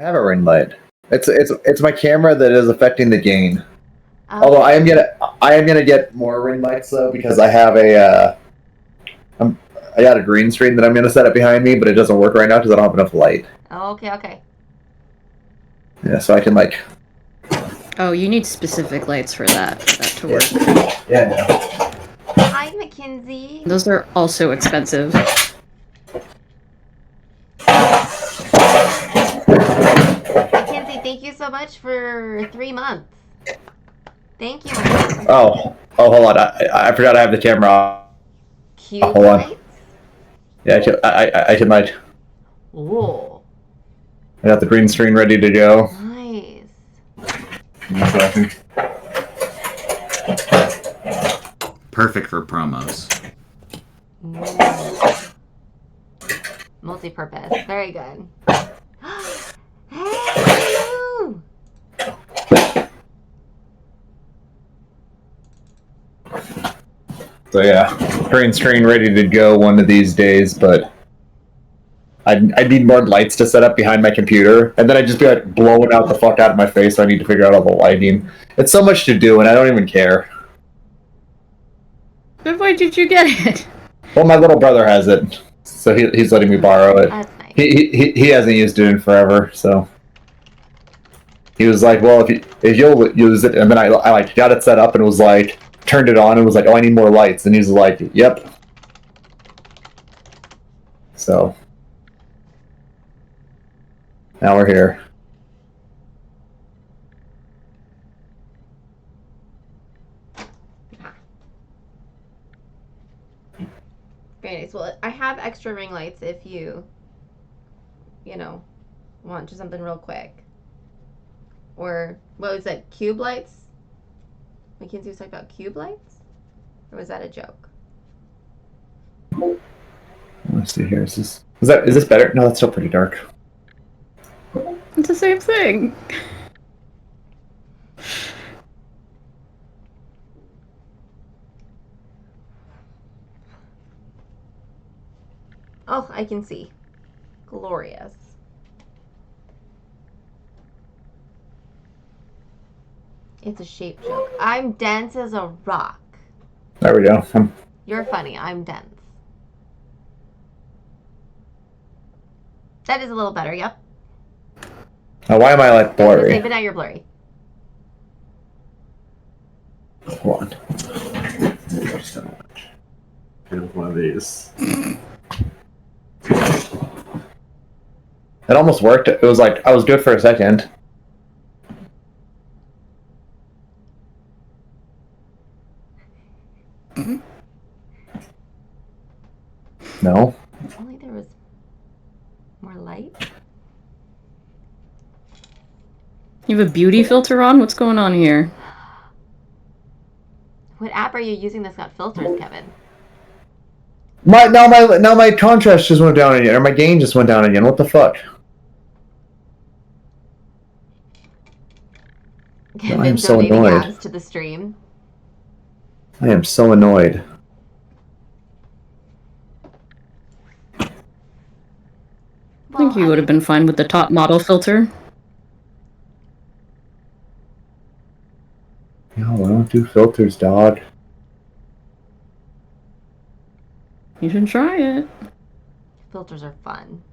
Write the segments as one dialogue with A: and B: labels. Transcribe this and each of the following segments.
A: I have a ring light. It's my camera that is affecting the gain.
B: Okay.
A: Although I am gonna get more ring lights though, because I have I got a green screen that I'm gonna set up behind me, but it doesn't work right now because I don't have enough light.
B: Okay.
A: Yeah, so I can like.
C: Oh, you need specific lights for that to work.
A: Yeah. No.
B: Hi, Mackenzie.
C: Those are also expensive.
B: Mackenzie, thank you so much for 3 months. Thank you, Mackenzie.
A: Oh, hold on. I forgot I have the camera off.
B: Cube
A: Hold on.
B: lights?
A: Yeah, I can light.
B: Ooh.
A: I got the green screen ready to go.
B: Nice.
D: Perfect for promos.
B: Multi-purpose. Very good. Hey, you!
A: So yeah, green screen ready to go one of these days, but I need more lights to set up behind my computer, and then I'd just be like blowing out the fuck out of my face, so I need to figure out all the lighting. It's so much to do, and I don't even care.
C: But why did you get it?
A: Well, my little brother has it, so he's letting me borrow it.
B: That's nice.
A: He hasn't used it in forever, so he was like, "Well, if you'll use it," and then I like got it set up and was like turned it on and was like, "Oh, I need more lights," and he's like, "Yep." So now we're here.
B: Very nice. Well, I have extra ring lights if you want just something real quick. Or, what was that, cube lights? Mackenzie was talking about cube lights? Or was that a joke?
A: Let's see here. Is this better? No, that's still pretty dark.
C: It's the same thing.
B: Oh, I can see. Glorious. It's a shape joke. I'm dense as a rock.
A: There we go.
B: You're funny. I'm dense. That is a little better, yep.
A: Now, why am I like blurry?
B: But now you're blurry.
A: Hold on. Here's one of these. It almost worked. It was like I was good for a second. No.
B: If only there was more light.
C: You have a beauty filter on? What's going on here?
B: What app are you using that's got filters, Kevin?
A: Now my contrast just went down again, or my gain just went down again. What the fuck?
B: Kevin
A: I am so
B: donating
A: annoyed.
B: abs to the stream.
A: I am so annoyed.
C: I think you would have been fine with the top model filter.
A: No, I don't do filters, dog.
C: You should try it.
B: Filters are fun.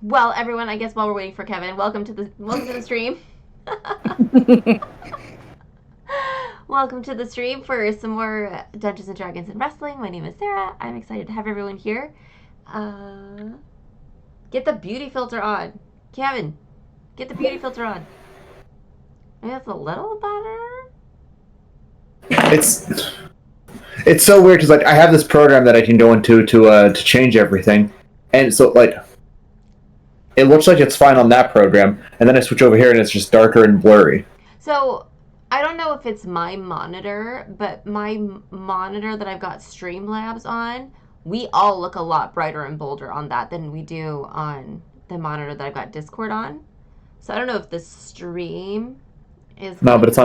B: Well, everyone, I guess while we're waiting for Kevin, welcome to the stream. Welcome to the stream for some more Dungeons and Dragons and Wrestling. My name is Sarah. I'm excited to have everyone here. Get the beauty filter on. Kevin, get the beauty filter on. Maybe that's a little better.
A: It's so weird because like I have this program that I can go into to change everything, and so like it looks like it's fine on that program, and then I switch over here and it's just darker and blurry.
B: So I don't know if it's my monitor, but my monitor that I've got Streamlabs on, we all look a lot brighter and bolder on that than we do on the monitor that I've got Discord on. So I don't know if the stream is
A: No, but it's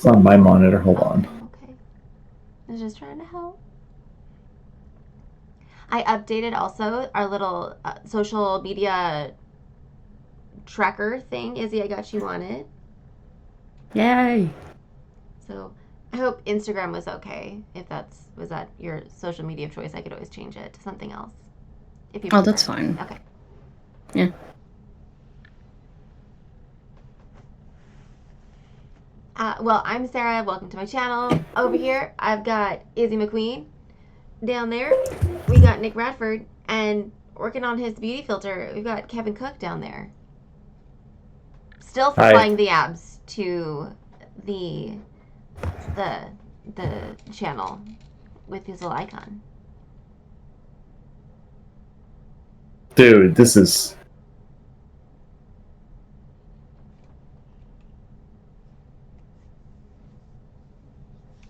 A: on my monitor. Hold on.
B: Okay. I was just trying to help. I updated also our little social media tracker thing. Izzy, I got you on it.
C: Yay!
B: So I hope Instagram was okay. If was that your social media of choice, I could always change it to something else. If you
C: Oh,
B: prefer.
C: that's fine.
B: Okay.
C: Yeah.
B: Well, I'm Sarah. Welcome to my channel. Over here, I've got Izzy McQueen. Down there, we got Nick Radford. And working on his beauty filter, we've got Kevin Cook down there. Still
A: Hi.
B: supplying the abs to the channel with his little icon.
A: Dude, this is...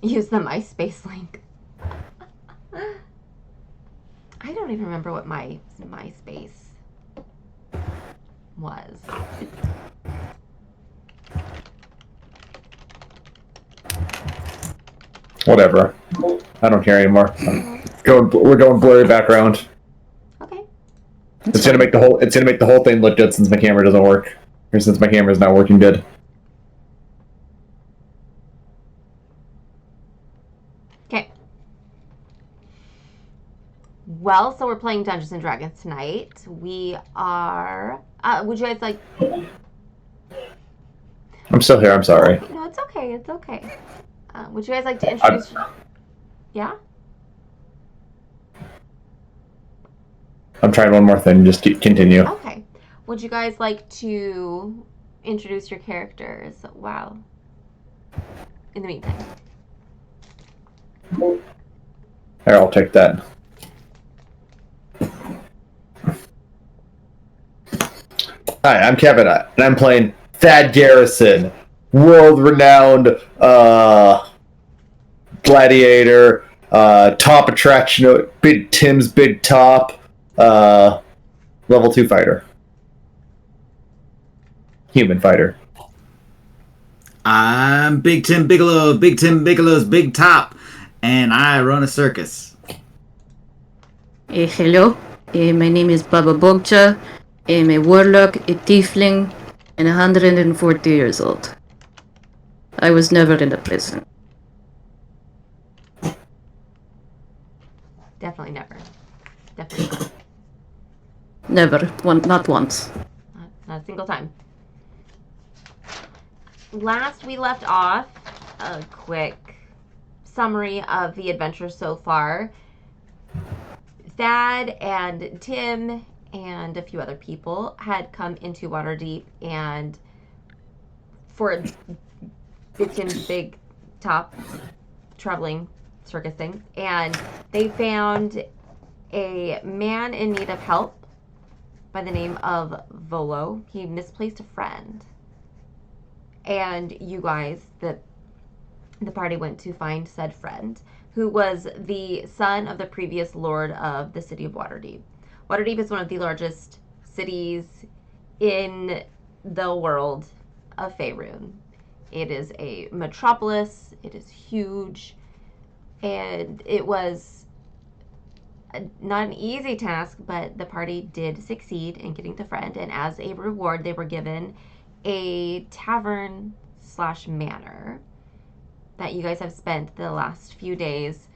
B: Use the MySpace link. I don't even remember what my MySpace was.
A: Whatever. I don't care anymore. We're going blurry background.
B: Okay.
A: It's gonna make the whole thing look good since my camera doesn't work. Or since my camera's not working good.
B: Okay. Well, so we're playing Dungeons and Dragons tonight. We are. Would you guys like?
A: I'm still here. I'm sorry.
B: No, it's okay. It's okay. Would you guys like to introduce? Yeah.
A: I'm trying one more thing. Just continue.
B: Okay. Would you guys like to introduce your characters? Wow. In the meantime.
A: Here, I'll take that. Hi, I'm Kevin, and I'm playing Thad Garrison, world-renowned gladiator, top attraction, Big Tim's Big Top, level 2 fighter. Human fighter.
D: I'm Big Tim Bigelow, Big Tim Bigelow's Big Top, and I run a circus.
C: Hello. My name is Baba Bogcha. I'm a warlock, a tiefling, and 140 years old. I was never in a prison.
B: Definitely never. Definitely
C: Never. Not once.
B: not a single time. Last we left off, a quick summary of the adventure so far. Thad and Tim and a few other people had come into Waterdeep, and for Big Tim's Big Top traveling circus thing, and they found a man in need of help by the name of Volo. He misplaced a friend. And you guys, the party went to find said friend, who was the son of the previous lord of the city of Waterdeep. Waterdeep is one of the largest cities in the world of Faerun. It is a metropolis, it is huge, and it was not an easy task, but the party did succeed in getting the friend, and as a reward, they were given a tavern / manor that you guys have spent the last few days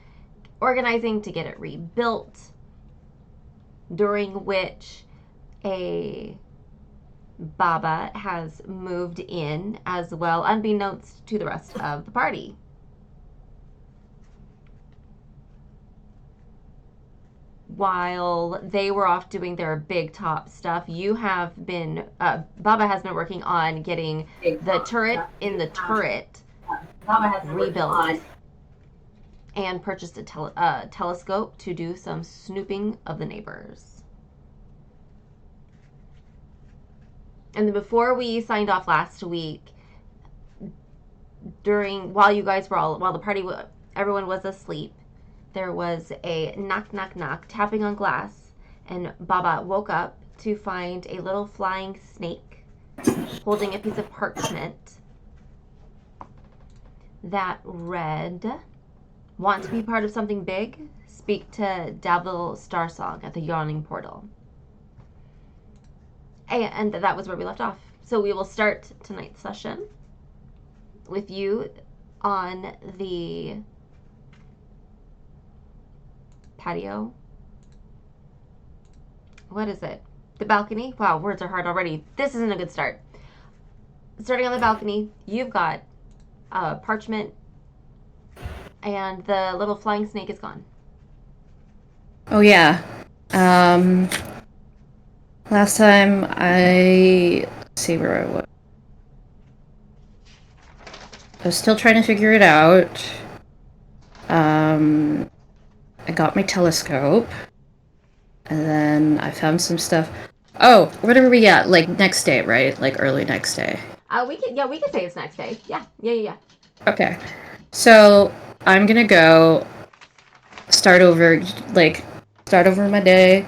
B: organizing to get it rebuilt, during which a Baba has moved in as well, unbeknownst to the rest of the party. While they were off doing their big top stuff, you have been, Baba has been working on getting the turret in the turret rebuilt and purchased a telescope to do some snooping of the neighbors. And then before we signed off last week, while the party, everyone was asleep, there was a knock, knock, knock, tapping on glass, and Baba woke up to find a little flying snake holding a piece of parchment that read, "Want to be part of something big? Speak to Davil Starsong at the Yawning Portal." And that was where we left off. So we will start tonight's session with you on the patio. What is it? The balcony? Wow, words are hard already. This isn't a good start. Starting on the balcony, you've got parchment, and the little flying snake is gone.
C: Oh yeah. Last time let's see where I was. I was still trying to figure it out. I got my telescope. And then I found some stuff. Oh, what are we at? Like next day, right? Like early next day.
B: We can say it's next day. Yeah.
C: Okay. So I'm gonna go start over my day.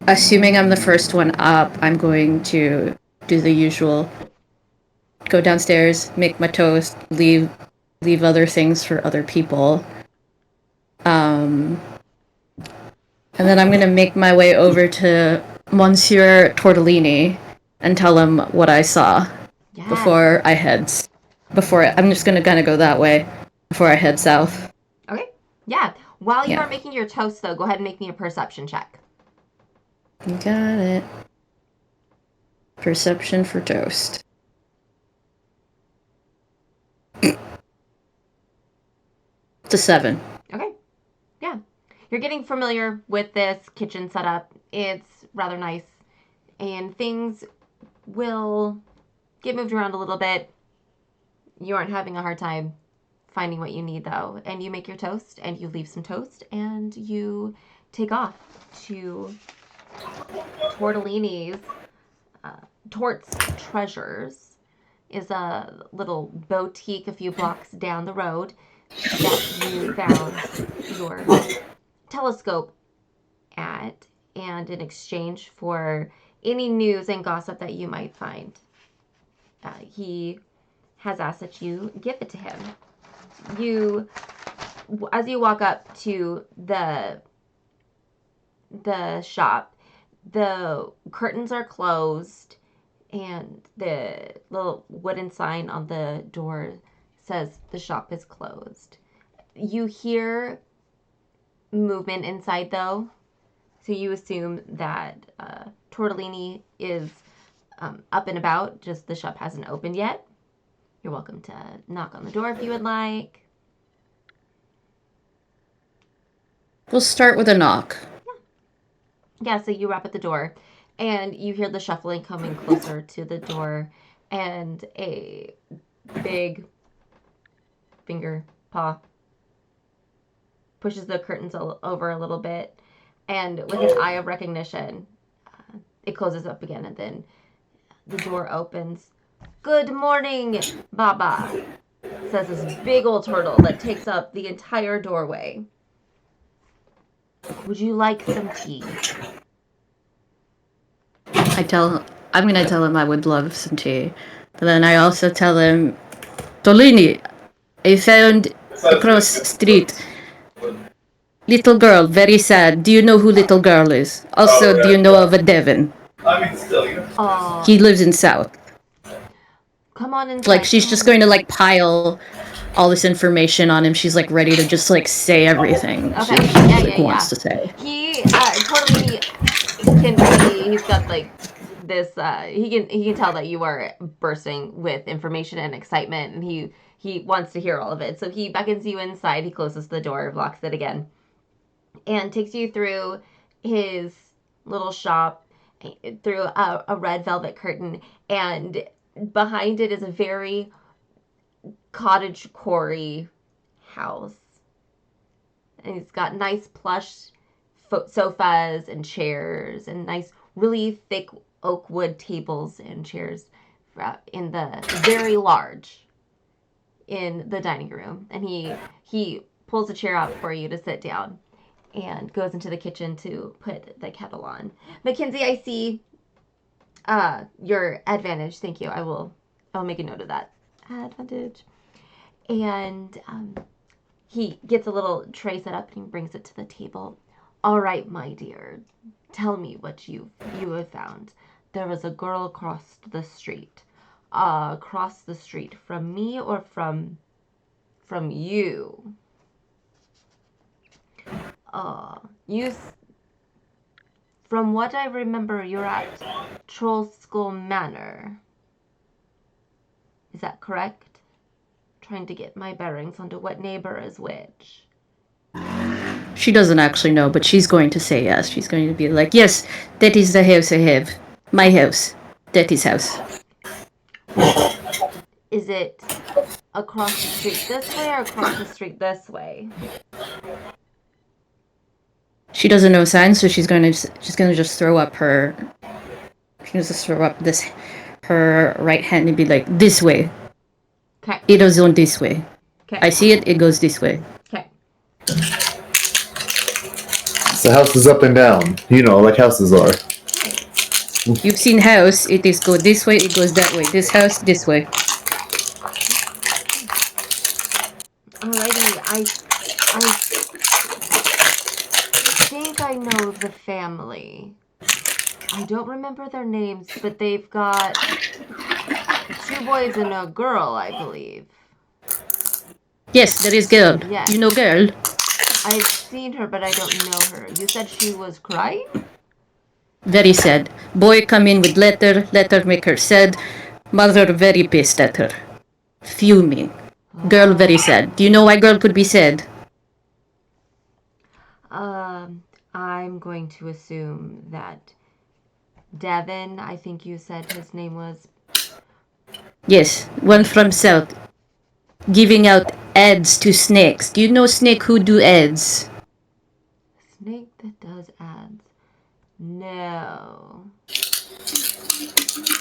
C: Assuming I'm the first one up, I'm going to do the usual. Go downstairs, make my toast, leave other things for other people. And then I'm gonna make my way over to Monsieur Tortellini and tell him what I saw before I head. I'm just gonna kind of go that way before I head south.
B: Okay. Yeah. While you are making your toast, though, go ahead and make me a perception check.
C: You got it. Perception for toast. It's a 7.
B: Okay. Yeah. You're getting familiar with this kitchen setup. It's rather nice. And things will get moved around a little bit. You aren't having a hard time finding what you need, though. And you make your toast, and you leave some toast, and you take off to Tortellini's. Tort's Treasures is a little boutique a few blocks down the road that you found your telescope at, and in exchange for any news and gossip that you might find, he has asked that you give it to him. As you walk up to the shop, the curtains are closed, and the little wooden sign on the door says the shop is closed. You hear movement inside, though, so you assume that Tortellini is up and about, just the shop hasn't opened yet. You're welcome to knock on the door if you would like.
C: We'll start with a knock.
B: Yeah, so you rap at the door, and you hear the shuffling coming closer to the door, and a big finger paw pushes the curtains over a little bit, and with an eye of recognition, it closes up again, and then the door opens. "Good morning, Baba," says this big old turtle that takes up the entire doorway. "Would you like some tea?"
C: I'm gonna tell him I would love some tea. But then I also tell him, Tolini, I found across street. Little girl, very sad. Do you know who little girl is? Also, do you know of a Devon? He lives in South.
B: Come on inside.
C: Like, she's just going to, like, pile all this information on him. She's, like, ready to just, like, say everything she wants to say.
B: He totally can see, he's got, like, this, he can tell that you are bursting with information and excitement, and he wants to hear all of it. So he beckons you inside, he closes the door, locks it again, and takes you through his little shop, through a red velvet curtain, and behind it is a very cottage quarry house. And he's got nice plush sofas and chairs, and nice, really thick oak wood tables and chairs in the very large in the dining room. And he pulls a chair out for you to sit down and goes into the kitchen to put the kettle on. Mackenzie, I see your advantage. Thank you. I'll make a note of that. advantage. And he gets a little tray set up and he brings it to the table. All right, my dear, tell me what you have found. There was a girl across the street. Across the street from me or from you? You. From what I remember, you're at Troll Skull Manor. Is that correct? Trying to get my bearings onto what neighbor is which.
C: She doesn't actually know, but she's going to say yes. She's going to be like, yes, that is the house I have. My house. That is house.
B: Is it across the street this way or across the street this way?
C: She doesn't know signs, so she's gonna just throw up her. She's gonna just throw up her right hand and be like, this way.
B: Okay.
C: It goes on this way.
B: Okay.
C: I see it. It goes this way.
B: Okay.
A: The house is up and down. You know, like houses are.
C: You've seen house. It is go this way. It goes that way. This house this way.
B: Alrighty, I think I know the family. I don't remember their names, but they've got 2 boys and a girl, I believe.
C: Yes, there is girl.
B: Yes.
C: You know girl.
B: I've seen her, but I don't know her. You said she was crying?
C: Very sad. Boy come in with letter. Letter make her sad. Mother very pissed at her. Fuming. Girl very sad. Do you know why girl could be sad?
B: I'm going to assume that Devin, I think you said his name was.
C: Yes, one from south. Giving out ads to snakes. Do you know snake who do ads?
B: Snake that does ads. No.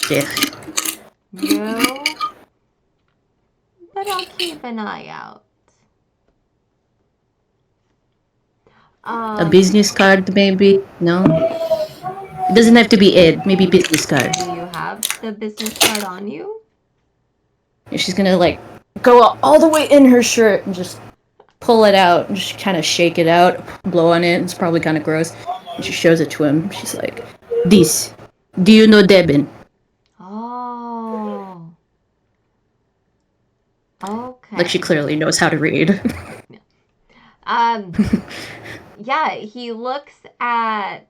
C: Yeah.
B: No. But I'll keep an eye out.
C: A business card, maybe? No? It doesn't have to be ad. Maybe business card.
B: Do you have the business card on you?
C: She's gonna, like, go all the way in her shirt and just pull it out and just kind of shake it out, blow on it. It's probably kind of gross. And she shows it to him. She's like, this. Do you know Devin?
B: Oh. Okay.
C: Like, she clearly knows how to read.
B: Yeah, he looks at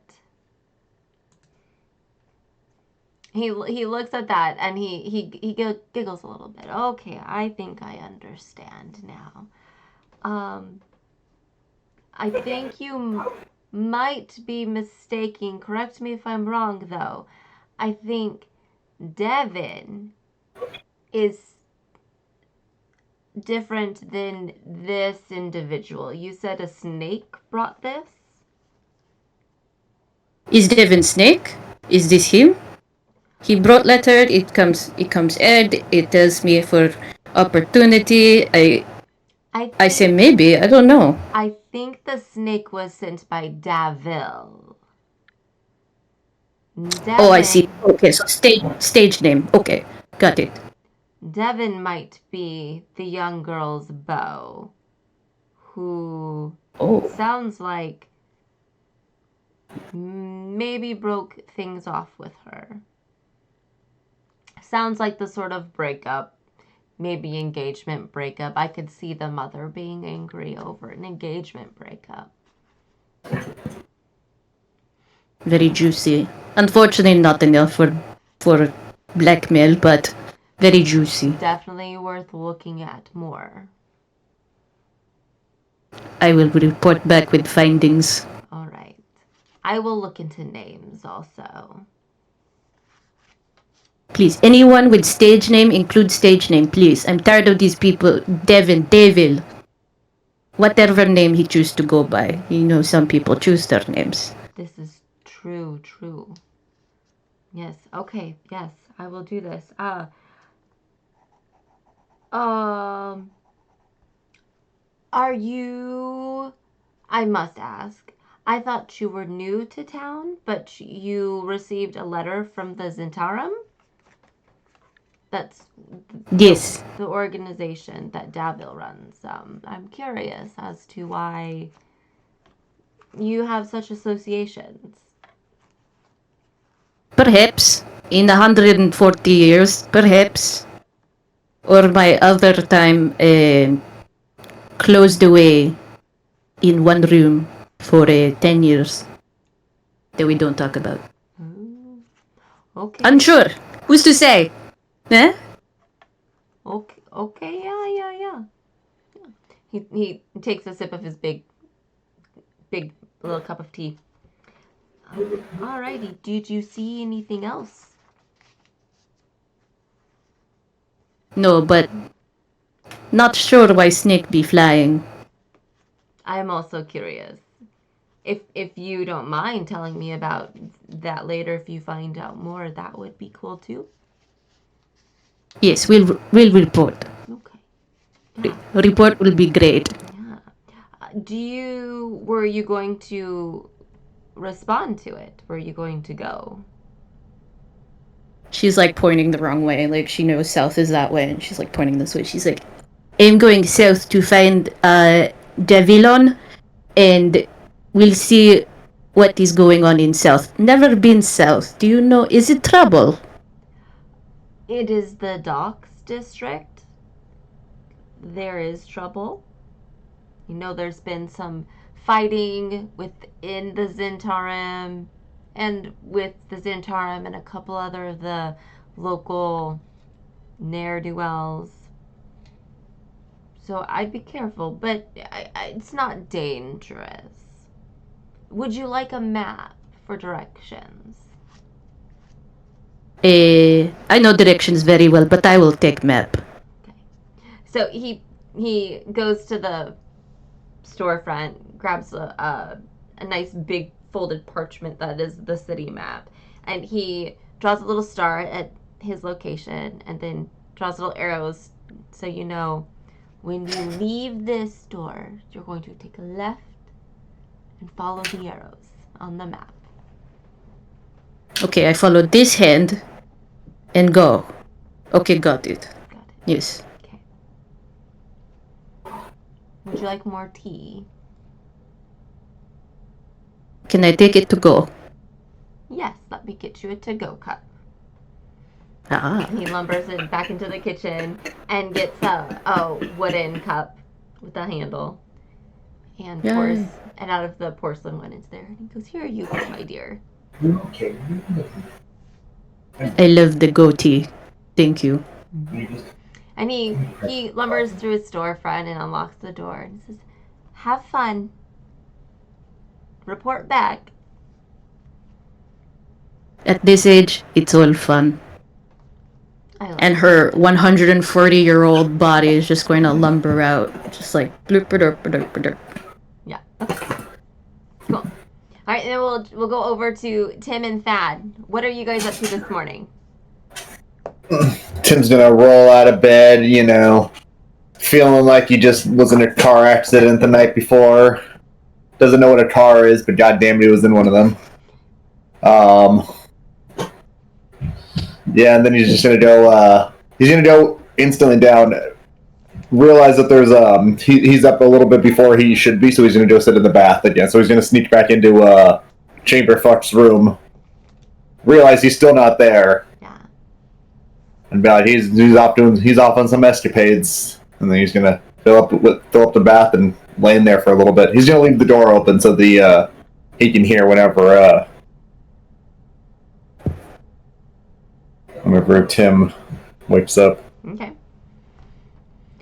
B: that and he giggles a little bit. Okay, I think I understand now. I think you might be mistaking. Correct me if I'm wrong, though. I think Devin is different than this individual. You said a snake brought this?
C: Is Devin Snake? Is this him? He brought letter. It comes ad. It tells me for opportunity. I say maybe. I don't know.
B: I think the snake was sent by Davil.
C: Oh, I see. Okay, so stage name. Okay, got it.
B: Devin might be the young girl's beau, who sounds like maybe broke things off with her. Sounds like the sort of breakup, maybe engagement breakup. I could see the mother being angry over an engagement breakup.
C: Very juicy. Unfortunately, not enough for blackmail, but very juicy.
B: Definitely worth looking at more.
C: I will report back with findings.
B: All right. I will look into names also.
C: Please, anyone with stage name, include stage name, please. I'm tired of these people. Devin, Devil. Whatever name he chooses to go by. You know, some people choose their names.
B: This is true. Yes, okay, yes, I will do this. Are you... I must ask. I thought you were new to town, but you received a letter from the Zentarum? That's
C: Yes.
B: the organization that Davil runs. I'm curious as to why you have such associations.
C: Perhaps in 140 years, perhaps. Or my other time closed away in one room for 10 years that we don't talk about.
B: Okay.
C: Unsure. Who's to say? Eh?
B: Okay, yeah. He takes a sip of his big little cup of tea. Alrighty, did you see anything else?
C: No, but not sure why snake be flying.
B: I'm also curious. If you don't mind telling me about that later, if you find out more, that would be cool too.
C: Yes, we'll report.
B: Okay. Yeah.
C: Report will be great.
B: Yeah. Were you going to respond to it? Were you going to go?
C: She's like pointing the wrong way. Like she knows south is that way, and she's like pointing this way. She's like, I'm going south to find Devilon, and we'll see what is going on in south. Never been south. Do you know? Is it trouble?
B: It is the docks district. There is trouble. You know, there's been some fighting within the Zentarum and with the Zentarum and a couple other of the local ne'er-do-wells. So I'd be careful, but it's not dangerous. Would you like a map for directions?
C: I know directions very well, but I will take map.
B: Okay. So he goes to the storefront, grabs a nice big folded parchment that is the city map, and he draws a little star at his location and then draws little arrows so you know when you leave this store, you're going to take a left and follow the arrows on the map.
C: Okay, I follow this hand and go. Okay, got it.
B: Got it.
C: Yes.
B: Okay. Would you like more tea?
C: Can I take it to go?
B: Yes, let me get you a to-go cup.
C: Ah.
B: He lumbers it back into the kitchen and gets a wooden cup with a handle and pours it out of the porcelain one into there. And he goes, "Here you go, my dear."
A: Okay.
C: I love the goatee. Thank you.
B: And he lumbers through his storefront and unlocks the door and says, "Have fun. Report back."
C: At this age, it's all fun. And
B: it.
C: her 140-year-old body is just going to lumber out, just like bloop derp derp derp.
B: Yeah. Okay. Cool. All right, then we'll go over to Tim and Thad. What are you guys up to this morning?
A: Tim's gonna roll out of bed, you know, feeling like he just was in a car accident the night before. Doesn't know what a car is, but goddamn, he was in one of them. Yeah, and then he's just gonna go. He's gonna go instantly down. Realize that there's he's up a little bit before he should be, so he's gonna go sit in the bath again. So he's gonna sneak back into Chamberfuck's room. Realize he's still not there.
B: Yeah.
A: And be like, he's off on some escapades, and then he's gonna fill up the bath and lay in there for a little bit. He's gonna leave the door open so the he can hear whenever Tim wakes up.
B: Okay.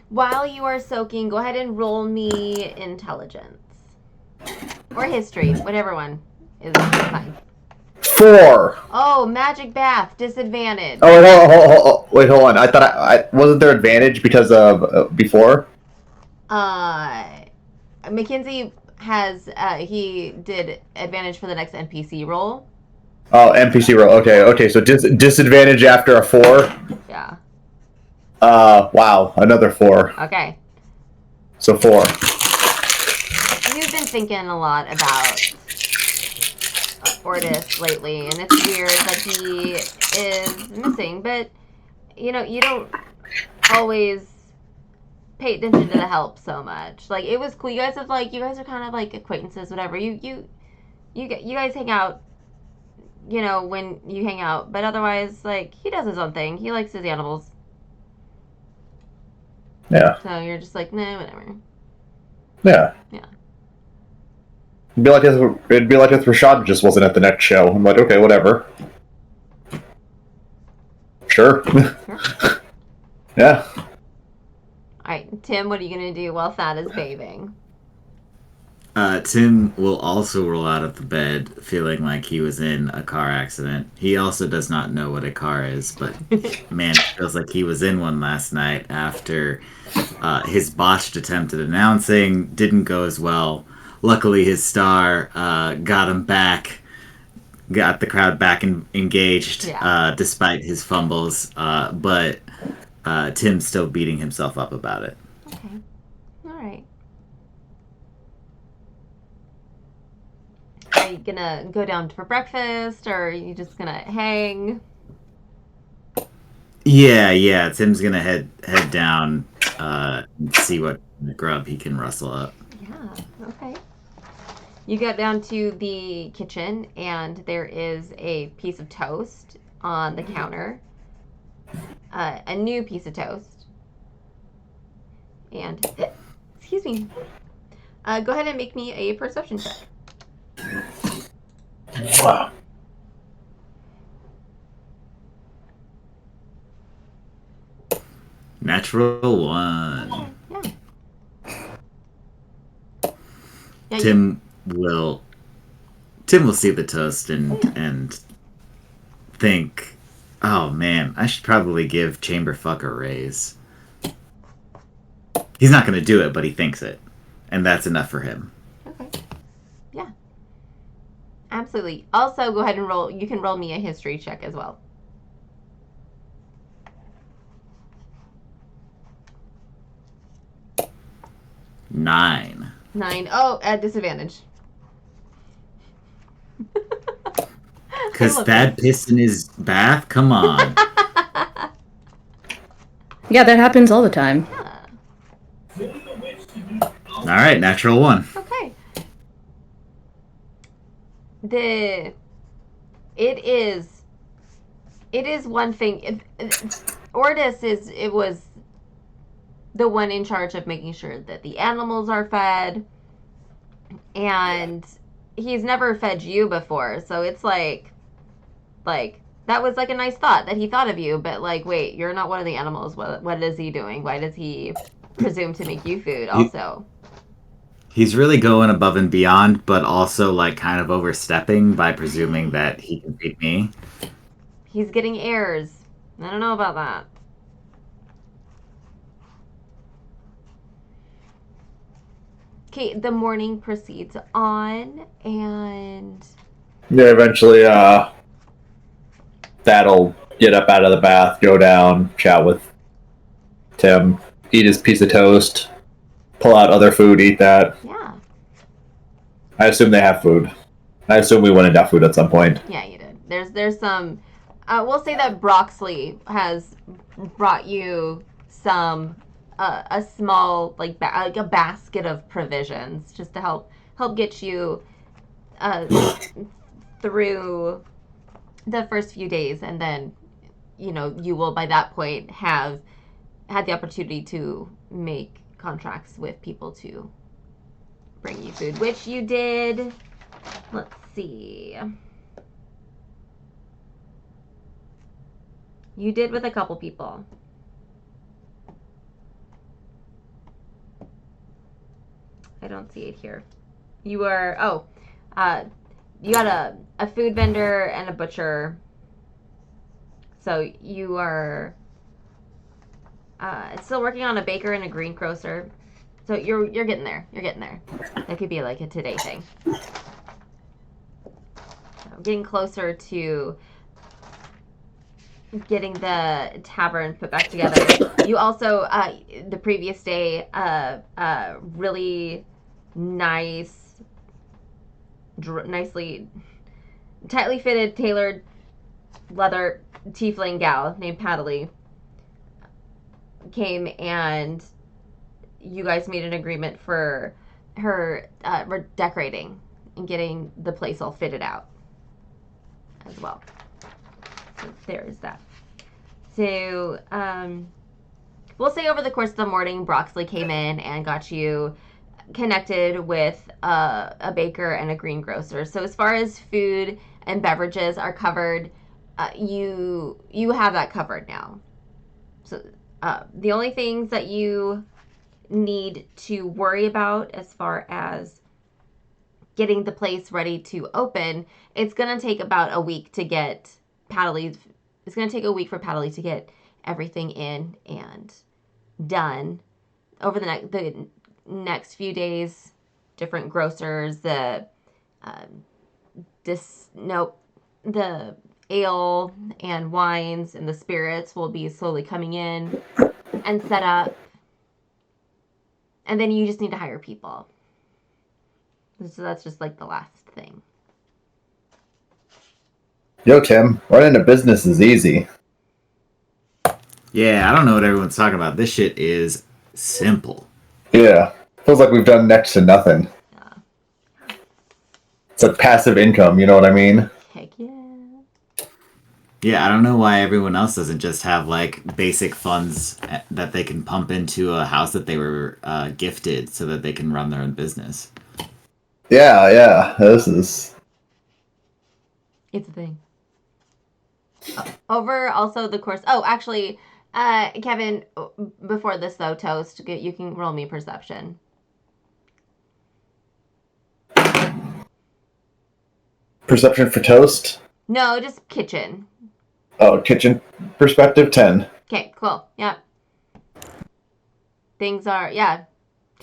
B: While you are soaking, go ahead and roll me intelligence or history, whatever one is fine.
A: 4.
B: Oh, magic bath, disadvantage.
A: Oh, wait, hold on. I thought I wasn't there advantage because of before.
B: Mackenzie has he did advantage for the next NPC roll.
A: Oh, NPC roll. Okay. So disadvantage after a 4.
B: Yeah.
A: Wow, another 4.
B: Okay.
A: So 4.
B: You've been thinking a lot about Ortis lately, and it's weird that he is missing, but you know, you don't always pay attention to the help so much. Like, it was cool. You guys are kind of like acquaintances, whatever. You guys hang out, you know, when you hang out, but otherwise, like, he does his own thing. He likes his animals.
A: Yeah.
B: So you're just like, nah, whatever.
A: Yeah.
B: Yeah.
A: It'd be like if Rashad just wasn't at the next show. I'm like, okay, whatever. Sure.
B: Sure.
A: Yeah.
B: All right, Tim, what are you gonna do while Thad is bathing?
D: Tim will also roll out of the bed feeling like he was in a car accident. He also does not know what a car is, but man, it feels like he was in one last night after his botched attempt at announcing didn't go as well. Luckily, his star got him back, got the crowd back engaged,
B: Yeah.
D: despite his fumbles. But Tim's still beating himself up about it.
B: Okay. All right. Are you gonna go down for breakfast, or are you just gonna hang?
D: Yeah. Tim's gonna head down, and see what grub he can rustle up.
B: Yeah. Okay. You get down to the kitchen, and there is a piece of toast on the counter. A new piece of toast. And, excuse me. Go ahead and make me a perception check.
A: Wow.
D: Natural one.
B: Yeah,
D: Tim will see the toast and think, oh man, I should probably give Chamberfuck a raise. He's not going to do it, but he thinks it, and that's enough for him.
B: Okay. Yeah. Absolutely. Also, go ahead and roll. You can roll me a history check as well.
D: 9.
B: 9. Oh, at disadvantage.
D: Because Thad pissed in his bath? Come on.
C: Yeah, that happens all the time.
B: Yeah.
D: Alright, natural 1.
B: Okay. It is one thing. Ordis was the one in charge of making sure that the animals are fed, and he's never fed you before, so it's like that was like a nice thought that he thought of you, but like, wait, you're not one of the animals. What is he doing? Why does he presume to make you food also?
D: He's really going above and beyond, but also like kind of overstepping by presuming that he can feed me.
B: He's getting heirs. I don't know about that. Okay, the morning proceeds on, and
A: Yeah, eventually, Thad'll get up out of the bath, go down, chat with Tim, eat his piece of toast, pull out other food, eat that.
B: yeah.
A: I assume they have food. I assume we went and got food at some point.
B: Yeah, you did. There's some. We'll say that Broxley has brought you some a small like a basket of provisions just to help get you through the first few days, and then you will by that point have had the opportunity to make contracts with people to bring you food, which you did. Let's see. You did with a couple people. I don't see it here. You were, you got a food vendor and a butcher. So you are still working on a baker and a greengrocer. So you're getting there. You're getting there. That could be like a today thing. So getting closer to getting the tavern put back together. You also, the previous day, really nice, nicely, tightly fitted, tailored leather tiefling gal named Paddley came and you guys made an agreement for her decorating and getting the place all fitted out as well. So there is that. So, we'll say over the course of the morning, Broxley came in and got you connected with a baker and a greengrocer. So as far as food and beverages are covered, you have that covered now. So the only things that you need to worry about as far as getting the place ready to open, it's going to take about a week to get Paddley. It's going to take a week for Paddley to get everything in and done. Over the next few days, different grocers, the ale and wines and the spirits will be slowly coming in and set up. And then you just need to hire people. So that's just like the last thing.
A: Yo, Tim, running a business is easy.
D: Yeah, I don't know what everyone's talking about. This shit is simple.
A: Yeah. Feels like we've done next to nothing.
B: Yeah.
A: It's like passive income, you know what I mean?
B: Heck yeah.
D: Yeah, I don't know why everyone else doesn't just have like basic funds that they can pump into a house that they were gifted so that they can run their own business.
A: Yeah, this is...
B: It's a thing. Over also the course... Oh, actually, Kevin, before this though, Toast, you can roll me perception.
A: Perception for Toast?
B: No, just kitchen.
A: Oh, kitchen perspective, 10.
B: Okay, cool. Yep. Things are... Yeah.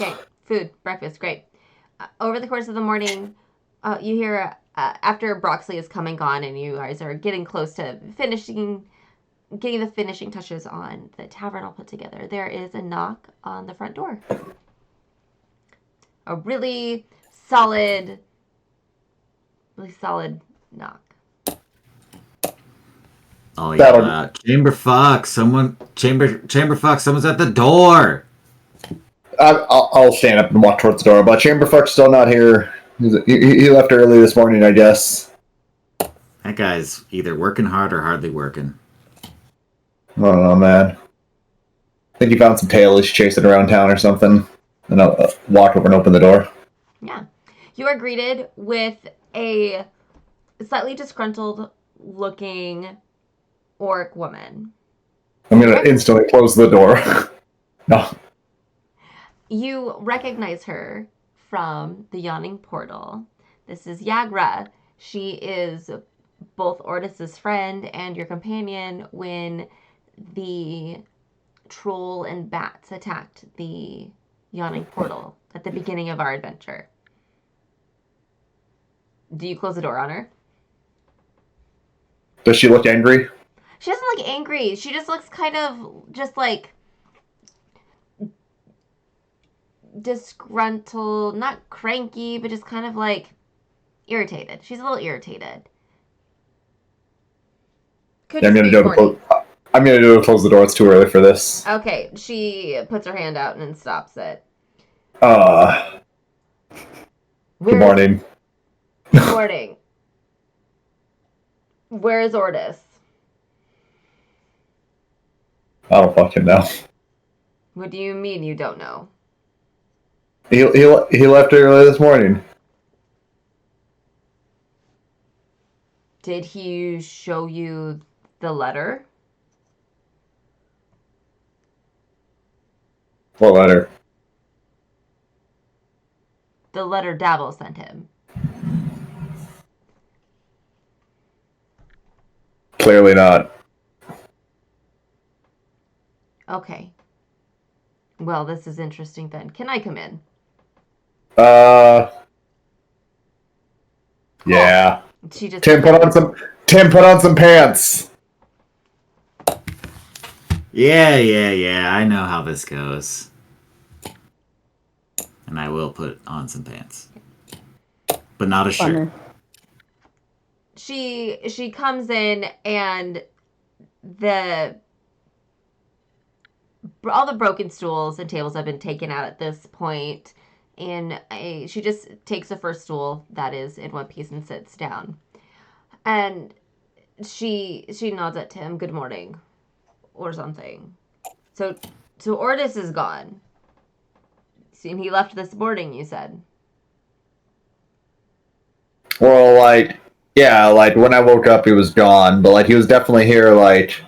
B: Okay, food, breakfast, great. Over the course of the morning, you hear... after Broxley has come and gone and you guys are getting close to getting the finishing touches on the tavern all put together, there is a knock on the front door. A really solid knock.
D: Oh yeah, chamber fuck! Chamber fuck! Someone's at the door.
A: I'll stand up and walk towards the door, but chamber fuck's still not here. He left early this morning, I guess.
D: That guy's either working hard or hardly working.
A: I don't know, man. I think he found some tail he's chasing around town or something. And I'll walk over and open the door.
B: Yeah. You are greeted with a slightly disgruntled looking orc woman.
A: I'm going to instantly close the door. No.
B: You recognize her from the Yawning Portal. This is Yagra. She is both Ortis's friend and your companion when the troll and bats attacked the Yawning Portal at the beginning of our adventure. Do you close the door on her?
A: Does she look angry?
B: She doesn't look angry. She just looks kind of just like disgruntled, not cranky, but just kind of like irritated. She's a little irritated.
A: Yeah, I'm gonna do it. Close the door. It's too early for this.
B: Okay, she puts her hand out and stops it.
A: Good morning.
B: Good morning. Where is Ortis?
A: I don't fucking know.
B: What do you mean you don't know?
A: He left early this morning.
B: Did he show you the letter?
A: What letter?
B: The letter Dabble sent him.
A: Clearly not.
B: Okay. Well, this is interesting then. Can I come in?
A: Yeah.
B: She just
A: Tim, put on some pants.
D: Yeah. I know how this goes. And I will put on some pants. But not a shirt.
B: She comes in and the all the broken stools and tables have been taken out at this point, and she just takes the first stool that is in one piece and sits down. And she nods at Tim, good morning, or something. So Ordis is gone. And he left this morning, you said.
A: Well, like, yeah, like, when I woke up, he was gone, but, like, he was definitely here, like,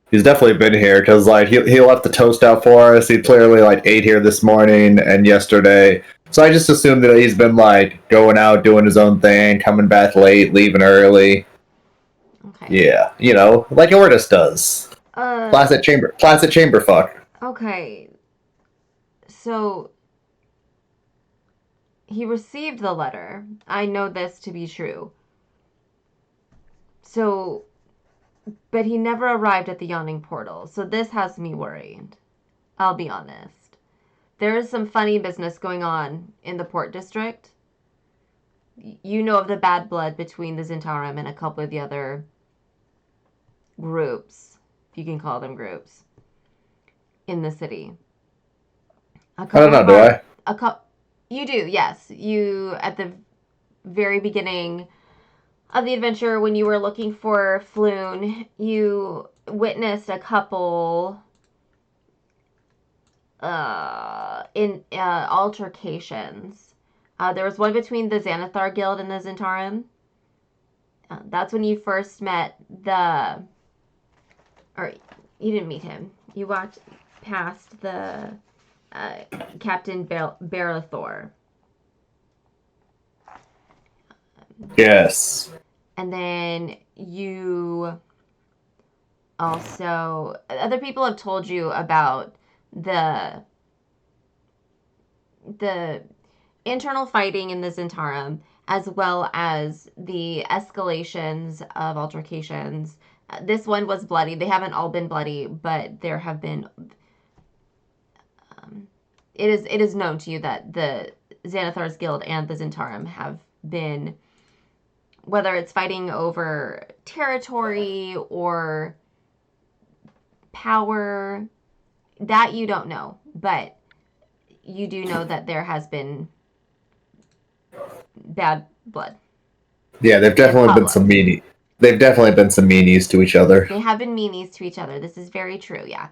A: he's definitely been here, because, like, he left the toast out for us, he clearly, like, ate here this morning and yesterday, so I just assumed that he's been, like, going out, doing his own thing, coming back late, leaving early.
B: Okay.
A: Yeah, you know, like Ordis does. Classic chamber fuck.
B: Okay. So he received the letter. I know this to be true. So, but he never arrived at the yawning portal. So this has me worried. I'll be honest. There is some funny business going on in the port district. You know of the bad blood between the Zentarum and a couple of the other groups, if you can call them groups, in the city.
A: I don't know, do I?
B: You do, yes. You, at the very beginning of the adventure, when you were looking for Floon, you witnessed a couple in altercations. There was one between the Xanathar Guild and the Zentarum. That's when you first met or you didn't meet him. You walked past the Captain Barathor.
A: Yes.
B: And then you also, other people have told you about the internal fighting in the Zentarum, as well as the escalations of altercations. This one was bloody. They haven't all been bloody, but there have been. It is known to you that the Xanathar's Guild and the Zentarum have been, whether it's fighting over territory or power, that you don't know, but you do know that there has been bad blood.
A: Yeah, they've definitely been some meanie. They've definitely been some meanies to each other.
B: They have been meanies to each other. This is very true, yeah.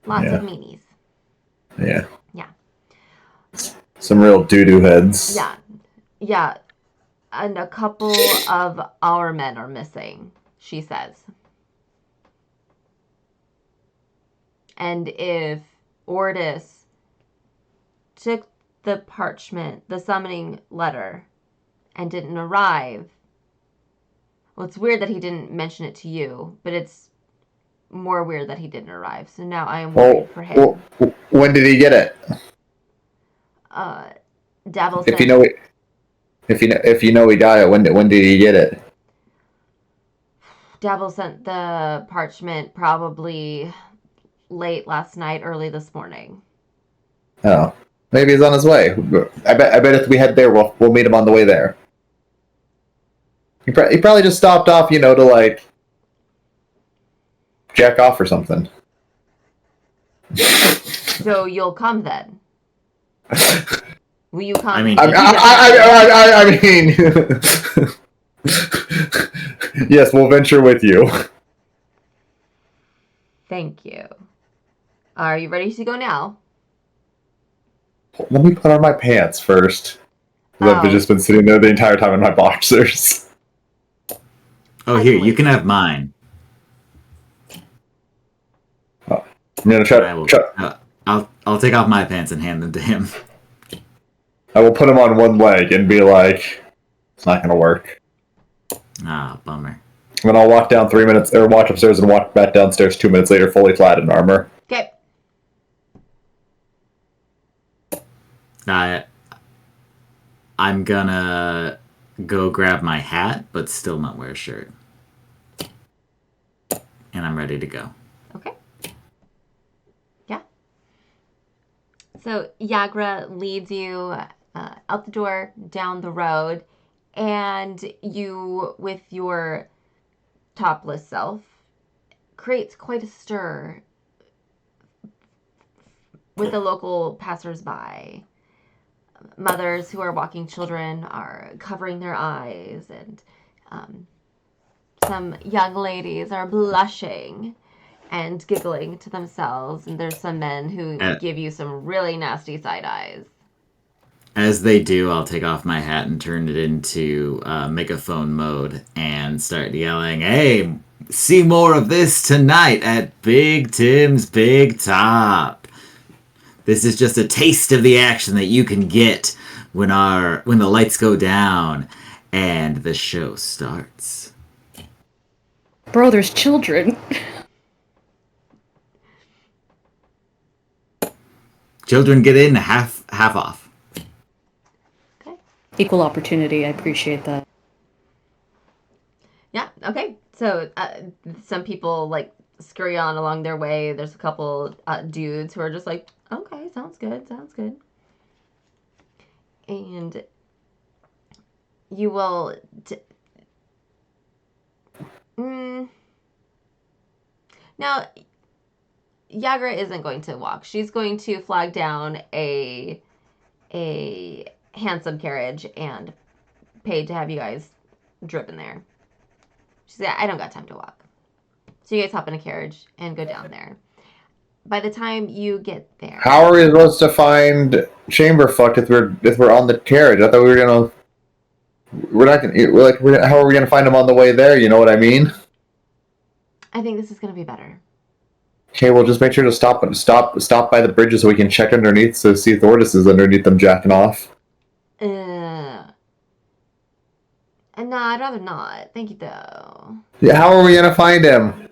B: Lots of meanies.
A: Yeah.
B: Yeah.
A: Some real doo-doo heads.
B: Yeah. Yeah. And a couple of our men are missing, she says. And if Ordis took the parchment, the summoning letter, and didn't arrive, well, it's weird that he didn't mention it to you, but it's more weird that he didn't arrive. So now I am worried for him.
A: When did he get it?
B: Dabble
A: If you know he got it, when did he get it?
B: Dabble sent the parchment probably late last night, early this morning.
A: Oh, maybe he's on his way. I bet if we head there, we'll meet him on the way there. He probably just stopped off, to like jack off or something.
B: So you'll come then? Will you come?
D: I mean,
A: I mean, yes, we'll venture with you.
B: Thank you. Are you ready to go now?
A: Let me put on my pants first. I've just been sitting there the entire time in my boxers.
D: Oh, here, you can have mine.
A: I'm gonna try.
D: I'll take off my pants and hand them to him.
A: I will put him on one leg and be like, "It's not gonna work."
D: Ah, bummer.
A: And then I'll walk down 3 minutes, or walk upstairs and walk back downstairs 2 minutes later, fully clad in armor.
B: Okay.
D: I'm gonna go grab my hat, but still not wear a shirt. And I'm ready to go.
B: Okay. Yeah. So Yagra leads you out the door, down the road, and you, with your topless self, creates quite a stir with the local passersby. Mothers who are walking children are covering their eyes, and some young ladies are blushing and giggling to themselves, and there's some men who give you some really nasty side eyes.
D: As they do, I'll take off my hat and turn it into megaphone mode and start yelling, "Hey, see more of this tonight at Big Tim's Big Top. This is just a taste of the action that you can get when the lights go down and the show starts."
C: Bro, there's children.
D: Children get in half off.
B: Okay.
C: Equal opportunity. I appreciate that.
B: Yeah. Okay. So some people like scurry on along their way. There's a couple dudes who are just like, okay, sounds good. And you will. Now, Yagra isn't going to walk. She's going to flag down a handsome carriage and pay to have you guys driven there. She said, I don't got time to walk. So you guys hop in a carriage and go down there. By the time you get there,
A: How are we supposed to find Chamberfuck if we're on the carriage? I thought we were gonna. We're not gonna. How are we gonna find him on the way there? You know what I mean?
B: I think this is gonna be better.
A: Okay, we'll just make sure to stop by the bridges so we can check underneath to see if Thordis is underneath them jacking off.
B: No, I'd rather not. Thank you, though.
A: Yeah, how are we gonna find him?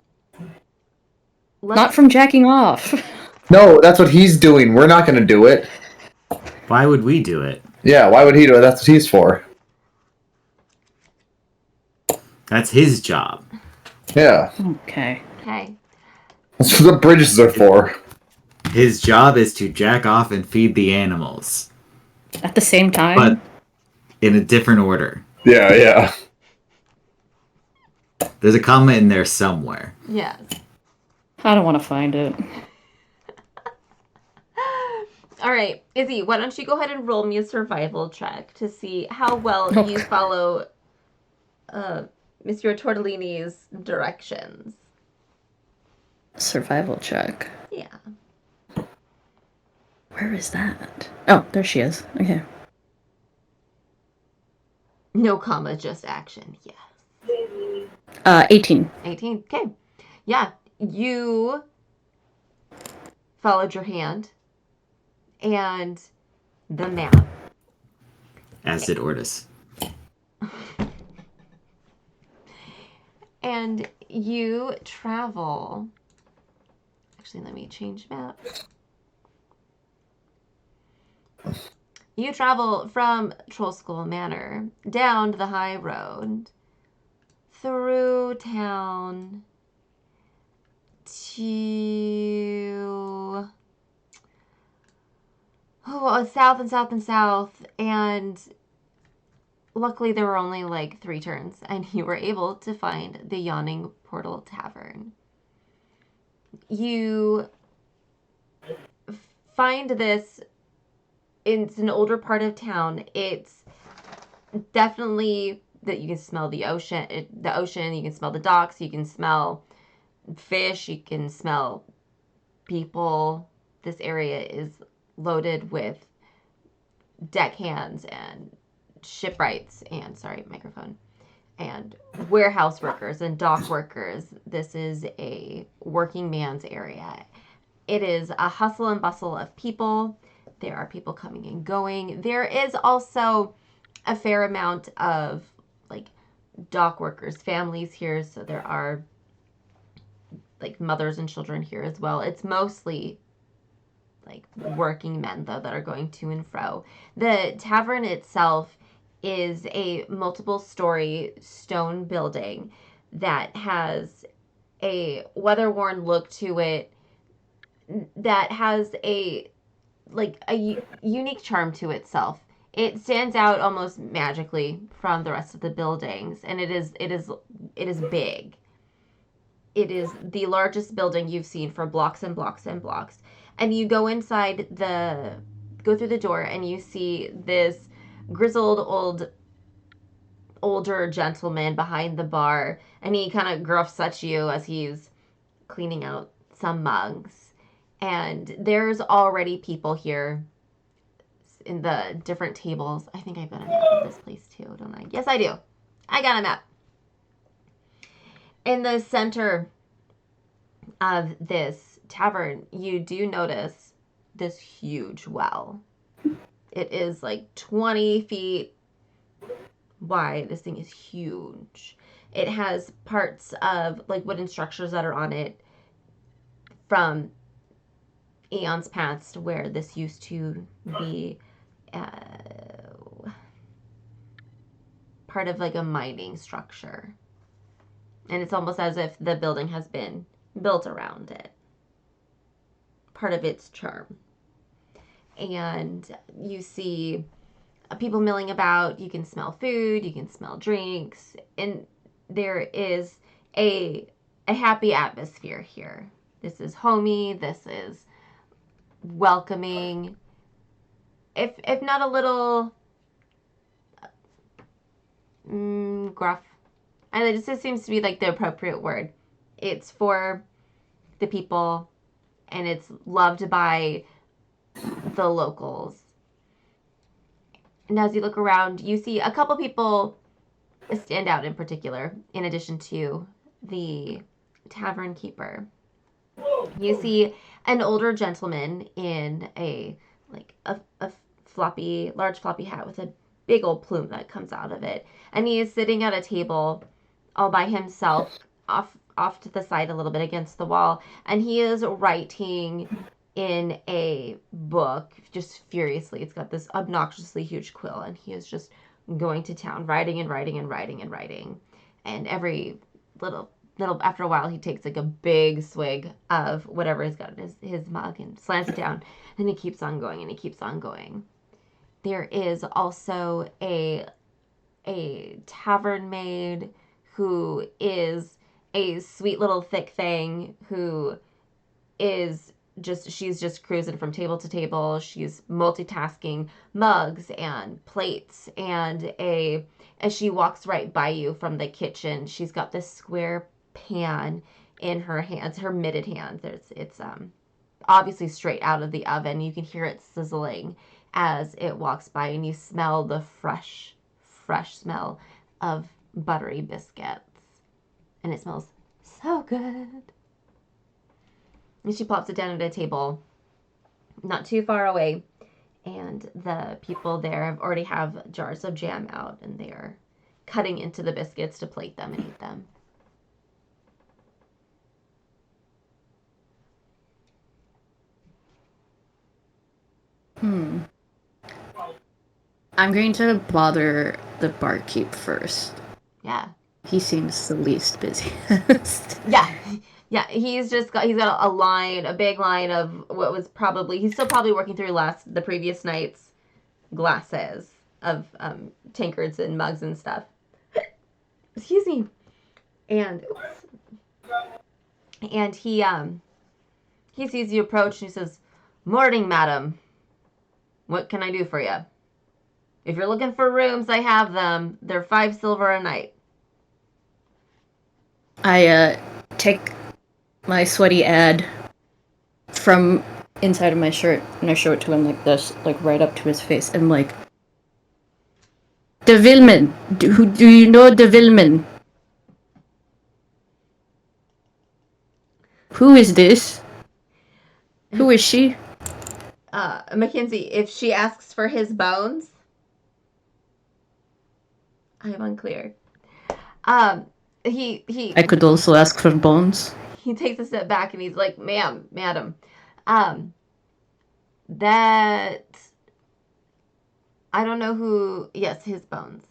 C: Not from jacking off.
A: No, that's what he's doing. We're not gonna do it.
D: Why would we do it?
A: Yeah, why would he do it? That's what he's for.
D: That's his job.
A: Yeah.
C: Okay.
A: That's what the bridges are for.
D: His job is to jack off and feed the animals.
C: At the same time?
D: But in a different order.
A: Yeah.
D: There's a comma in there somewhere.
B: Yes.
C: I don't want to find it.
B: All right, Izzy, why don't you go ahead and roll me a survival check to see how well you follow Mr. Tortellini's directions.
C: Survival check.
B: Yeah.
C: Where is that? Oh, there she is. Okay.
B: No comma, just action. Yes.
C: 18.
B: 18. Okay. Yeah. You followed your hand and the map.
D: As did Ortis.
B: And you travel. Actually, let me change map. You travel from Troll School Manor down the high road through town to south, and luckily there were only like 3 turns, and you were able to find the Yawning Portal Tavern. You find this. It's an older part of town. It's definitely that you can smell the ocean. You can smell the docks. You can smell fish. You can smell people. This area is loaded with deckhands and shipwrights and and warehouse workers and dock workers. This is a working man's area. It is a hustle and bustle of people. There are people coming and going. There is also a fair amount of like dock workers, families here. So there are like mothers and children here as well. It's mostly like working men though that are going to and fro. The tavern itself is a multiple story stone building that has a weather-worn look to it, that has a unique charm to itself. It stands out almost magically from the rest of the buildings, and it is big. It is the largest building you've seen for blocks and blocks and blocks. And you go go through the door, and you see this grizzled older gentleman behind the bar, and he kind of gruffs at you as he's cleaning out some mugs. And there's already people here in the different tables. I think I've got a map of this place too, don't I? Yes, I do. I got a map. In the center of this tavern, you do notice this huge well. It is like 20 feet wide. This thing is huge. It has parts of like wooden structures that are on it from eons past, where this used to be part of like a mining structure. And it's almost as if the building has been built around it. Part of its charm. And you see people milling about. You can smell food. You can smell drinks. And there is a happy atmosphere here. This is homey. This is welcoming. If not a little gruff. And it just seems to be like the appropriate word. It's for the people, and it's loved by the locals. And as you look around, you see a couple people stand out in particular, in addition to the tavern keeper. You see an older gentleman in a large floppy hat with a big old plume that comes out of it. And he is sitting at a table all by himself, off to the side a little bit against the wall. And he is writing in a book just furiously. It's got this obnoxiously huge quill, and he is just going to town, writing and writing and writing and writing. And every little after a while, he takes like a big swig of whatever he's got in his mug and slams it down, and he keeps on going and he keeps on going. There is also a tavern maid who is a sweet little thick thing who is she's just cruising from table to table. She's multitasking mugs and plates, and as she walks right by you from the kitchen, she's got this square pan in her hands, her mitted hands. It's obviously straight out of the oven. You can hear it sizzling as it walks by, and you smell the fresh smell of buttery biscuits. And it smells so good. And she plops it down at a table not too far away. And the people there already have jars of jam out, and they are cutting into the biscuits to plate them and eat them.
C: I'm going to bother the barkeep first.
B: Yeah.
C: He seems the least busy.
B: Yeah, he's got a big line of what was probably, he's still probably working through the previous night's glasses of tankards and mugs and stuff. Excuse me. And he sees you approach, and he says, "Morning, madam. What can I do for you? If you're looking for rooms, I have them. They're 5 silver a night."
C: I take my sweaty ad from inside of my shirt, and I show it to him like this, like right up to his face. And I'm like, "De Vilman, do you know De Vilman? Who is this? Who is she?"
B: Mackenzie, if she asks for his bones, I am unclear.
C: I could also ask for bones.
B: He takes a step back and he's like, madam, that, I don't know who, yes, his bones.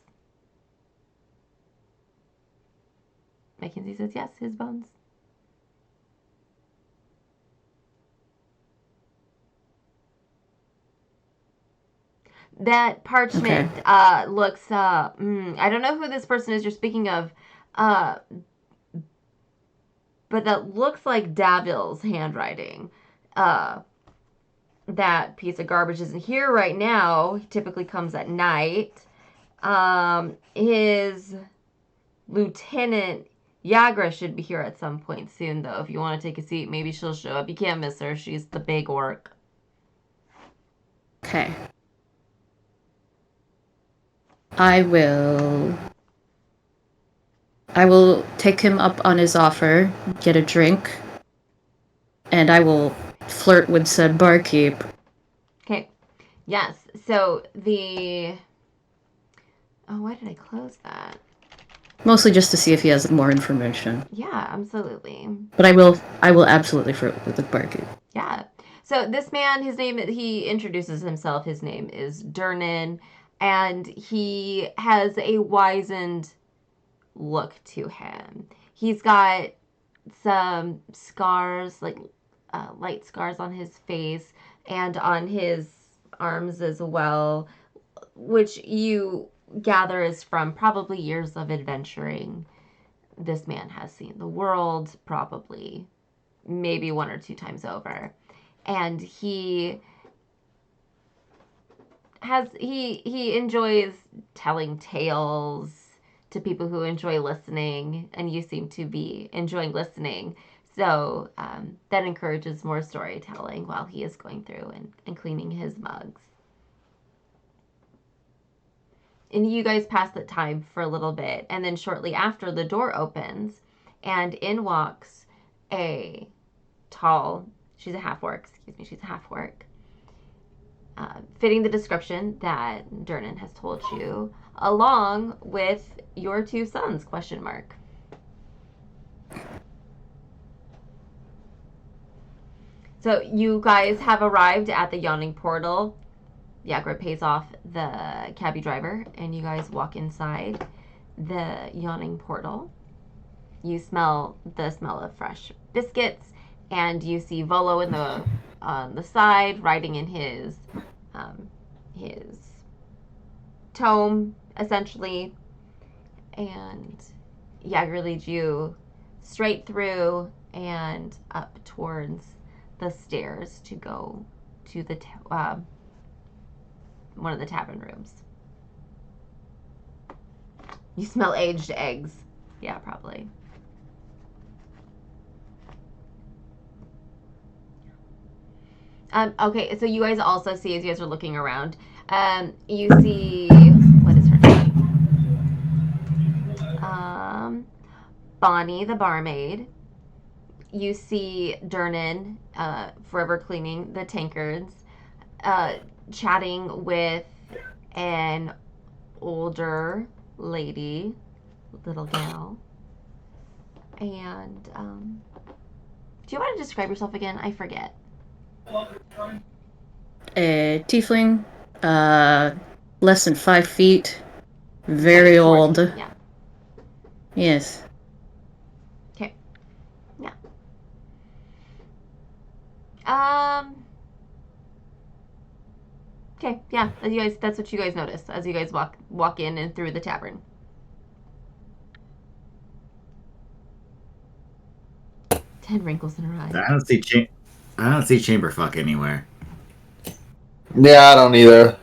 B: Mackenzie says, yes, his bones. That parchment looks, I don't know who this person is you're speaking of, but that looks like Davil's handwriting. that piece of garbage isn't here right now. He typically comes at night. His lieutenant Yagra should be here at some point soon, though. If you want to take a seat, maybe she'll show up. You can't miss her. She's the big orc.
C: Okay. I will take him up on his offer, get a drink, and I will flirt with said barkeep.
B: Okay. Yes. So the... Oh, why did I close that?
C: Mostly just to see if he has more information.
B: Yeah, absolutely.
C: But I will absolutely flirt with the barkeep.
B: Yeah. So this man, he introduces himself. His name is Durnan, and he has a wizened look to him. He's got some scars, like light scars on his face and on his arms as well, which you gather is from probably years of adventuring. This man has seen the world probably maybe 1 or 2 times over. And he enjoys telling tales to people who enjoy listening, and you seem to be enjoying listening. So that encourages more storytelling while he is going through and cleaning his mugs. And you guys pass that time for a little bit, and then shortly after, the door opens, and in walks a tall, she's a half-orc, fitting the description that Durnan has told you, along with your 2 sons, question mark. So you guys have arrived at the yawning portal. Yagra pays off the cabbie driver, and you guys walk inside the yawning portal. You smell the smell of fresh biscuits, and you see Volo on the side, riding in his tome, essentially. And Yagra leads you straight through and up towards the stairs to go to the one of the tavern rooms. You smell aged eggs. Yeah, probably. Okay, so you guys also see, as you guys are looking around, you see, what is her name? Bonnie, the barmaid. You see Durnan, forever cleaning the tankards, chatting with an older lady, little gal. And, do you want to describe yourself again? I forget.
C: A tiefling, less than 5 feet, very old.
B: Yeah.
C: Yes.
B: Okay. Yeah. Okay, yeah. That's what you guys notice as you guys walk in and through the tavern. Ten wrinkles in her eyes.
D: I don't see chamber fuck anywhere.
A: Yeah, I don't either.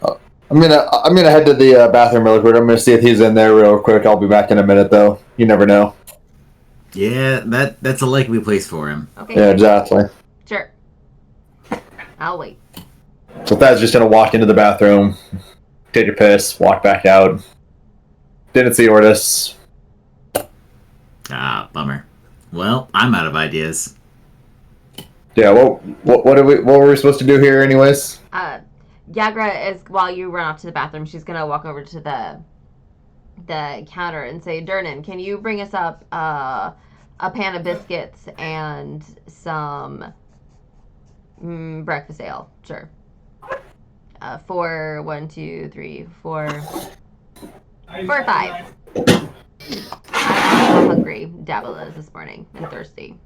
A: I'm gonna head to the bathroom real quick. I'm gonna see if he's in there real quick. I'll be back in a minute, though. You never know.
D: Yeah, that's a likely place for him.
B: Okay.
A: Yeah, exactly.
B: Sure. I'll wait.
A: So Thad's just gonna walk into the bathroom, take a piss, walk back out. Didn't see Ortis.
D: Ah, bummer. Well, I'm out of ideas.
A: Yeah, what were we supposed to do here, anyways?
B: Yagra is, while you run off to the bathroom, she's gonna walk over to the counter and say, Durnan, can you bring us up a pan of biscuits and some breakfast ale? Sure. 4, 1, 2, 3, 4, 4 or 5. I'm hungry. Dabble is this morning and thirsty.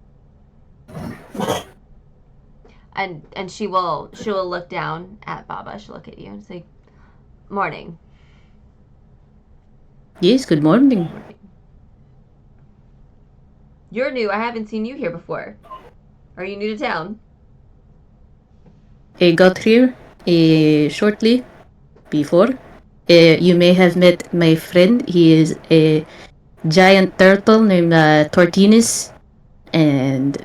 B: And she will look down at Baba. She'll look at you and say, "Morning."
C: Yes, good morning.
B: You're new. I haven't seen you here before. Are you new to town?
C: I got here shortly before. You may have met my friend. He is a giant turtle named Tortinus, and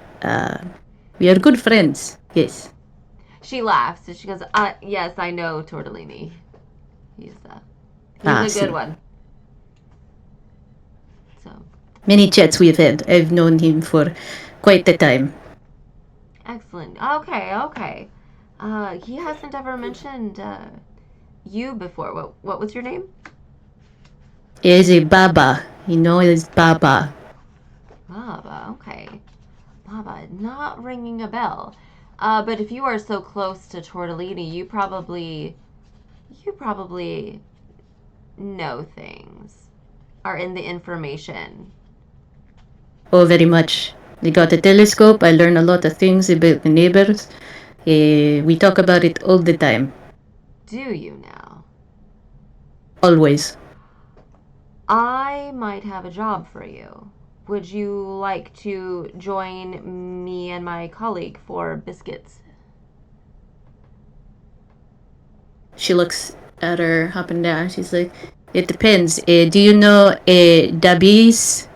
C: we are good friends. Yes.
B: She laughs and she goes, yes, I know Tortellini. He's
C: Ah,
B: a good
C: see.
B: one. So,
C: Many chats we've had. I've known him for quite a time.
B: excellent. Okay. He hasn't ever mentioned you before. What was your name?
C: He is a Baba. You know, he is Baba.
B: Baba. Okay. Baba, not ringing a bell. But if you are so close to Tortellini, you probably know things. Are in the information.
C: Oh, very much. They got a telescope. I learn a lot of things about the neighbors. We talk about it all the time.
B: Do you now?
C: Always.
B: I might have a job for you. Would you like to join me and my colleague for biscuits?
C: She looks at her up and down. She's like, it depends. Do you know Dabis?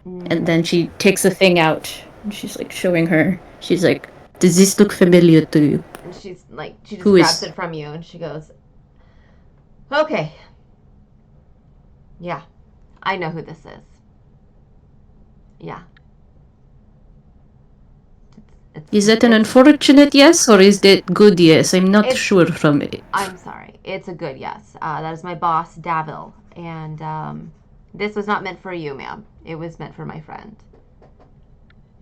C: And then she takes the thing out. And she's like showing her. She's like, does this look familiar to you?
B: And she's like, she just
C: Who
B: grabs
C: is-
B: it from you and she goes, okay. Yeah, I know who this is. Yeah.
C: Is that an unfortunate yes or is that good yes? I'm not
B: It's-
C: sure from it.
B: I'm sorry. It's a good yes. That is my boss, Davil. And this was not meant for you, ma'am. It was meant for my friend.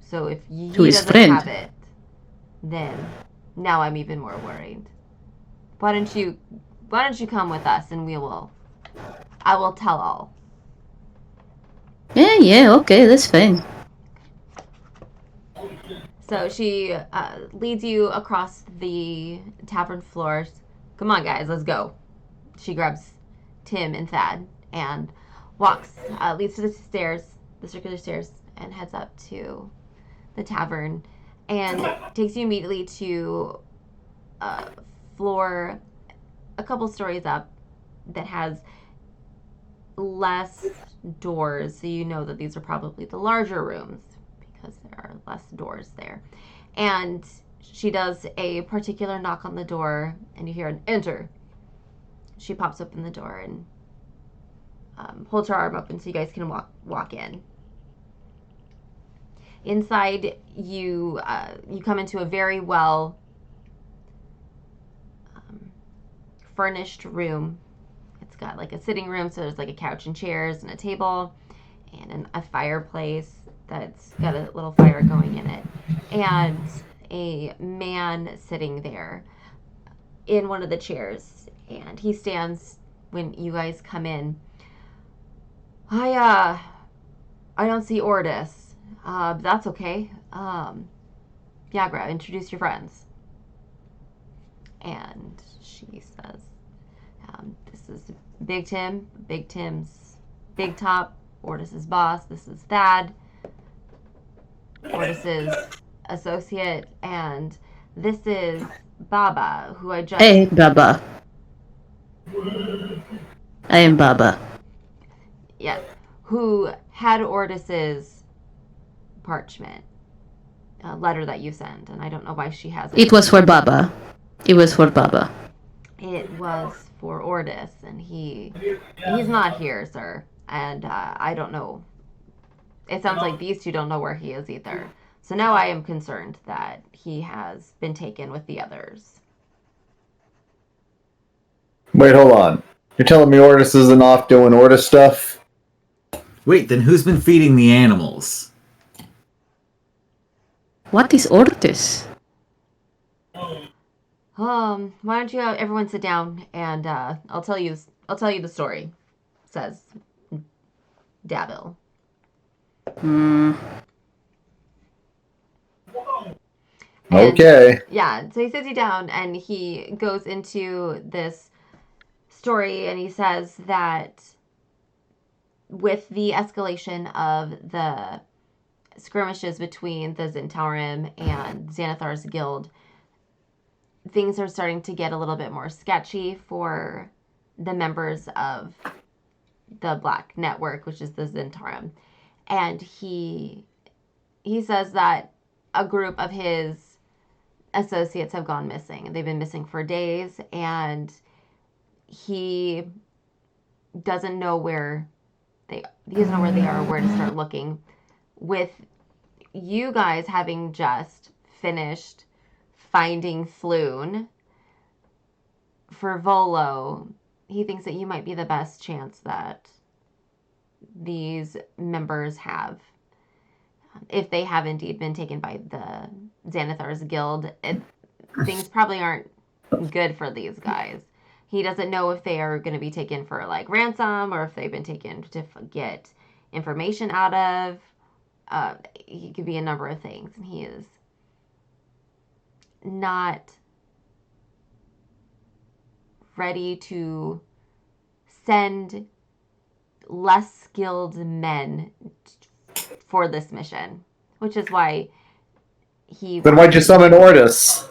B: So if he
C: To his
B: doesn't
C: friend?
B: have it, then now I'm even more worried. Why don't you come with us and I will tell all.
C: Yeah, okay, that's fine.
B: So she leads you across the tavern floors. Come on, guys, let's go. She grabs Tim and Thad and leads to the stairs, the circular stairs, and heads up to the tavern and takes you immediately to a floor a couple stories up that has less doors, so you know that these are probably the larger rooms because there are less doors there. And she does a particular knock on the door, and you hear an enter. She pops open the door and holds her arm open so you guys can walk in. Inside, you come into a very well furnished room. It's got like a sitting room, so there's like a couch and chairs and a table and a fireplace that's got a little fire going in it, and a man sitting there in one of the chairs, and he stands when you guys come in. I don't see Ordis. But that's okay. Yagra, introduce your friends. And she says, this is Big Tim, Big Tim's Big Top, Ordis's boss. This is Thad, Ordis's associate, and this is Baba, who I just...
C: Hey, Baba. I am Baba.
B: Yes, who had Ordis's parchment letter that you sent, and I don't know why she has it.
C: It was for Baba. It was for Baba.
B: It was for Ordis, and he's not here, sir. And I don't know. It sounds like these two don't know where he is either. So now I am concerned that he has been taken with the others.
A: Wait, hold on. You're telling me Ordis isn't off doing Ordis stuff?
D: Wait, then who's been feeding the animals?
C: What is Ortis?
B: Why don't you everyone sit down and I'll tell you the story, says Davil.
A: Okay.
B: Yeah, so he sits you down and he goes into this story and he says that with the escalation of the skirmishes between the Zentaurum and Xanathar's guild, things are starting to get a little bit more sketchy for the members of the Black Network, which is the Zentaurum. And he says that a group of his associates have gone missing. They've been missing for days, and he doesn't know where they are or where to start looking. With you guys having just finished finding Floon for Volo, he thinks that you might be the best chance that these members have, if they have indeed been taken by the Xanathar's guild. Things probably aren't good for these guys. He doesn't know if they are going to be taken for like ransom or if they've been taken to get information out of. He could be a number of things, and he is not ready to send less skilled men for this mission, which is why he...
A: Then why'd you summon Ordis?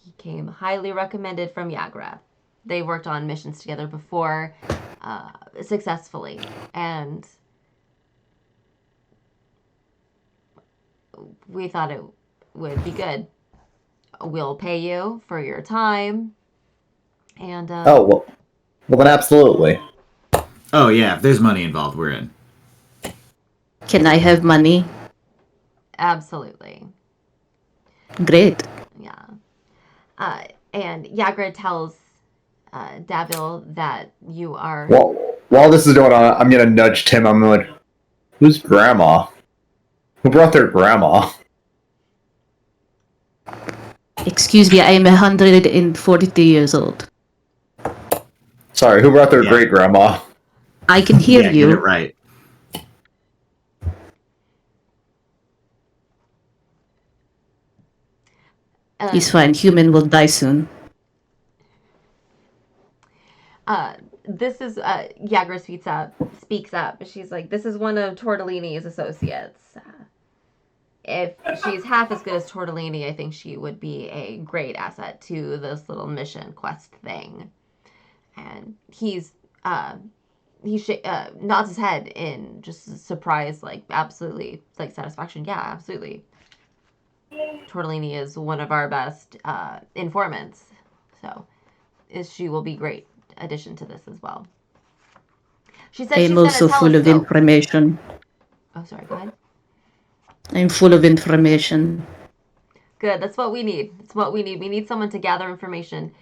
B: He came highly recommended from Yagra. They worked on missions together before, successfully, and we thought it would be good. We'll pay you for your time, and
A: Well, then absolutely.
D: Oh yeah, if there's money involved, we're in.
C: Can I have money?
B: absolutely,
C: Great.
B: yeah. And Yagra tells Davil that you are...
A: Well, while this is going on, I'm gonna nudge Tim. I'm like, who's grandma? Who brought their grandma?
C: Excuse me, I am 142 years old.
A: Sorry, who brought their
D: Yeah.
A: great grandma?
C: I can hear
D: Yeah,
C: you.
D: get it right.
C: He's fine. Human will die soon.
B: This is Yagra speaks up. She's like, this is one of Tortellini's associates. If she's half as good as Tortellini, I think she would be a great asset to this little mission quest thing. And he nods his head in just surprise, like absolutely, like satisfaction. Yeah, absolutely. Tortellini is one of our best informants, so she will be great addition to this as well. She said
C: I
B: she's
C: am
B: gonna
C: also
B: tell
C: full
B: us,
C: of
B: though.
C: information.
B: Oh, sorry. Go ahead.
C: I'm full of information.
B: Good. That's what we need. That's what we need. We need someone to gather information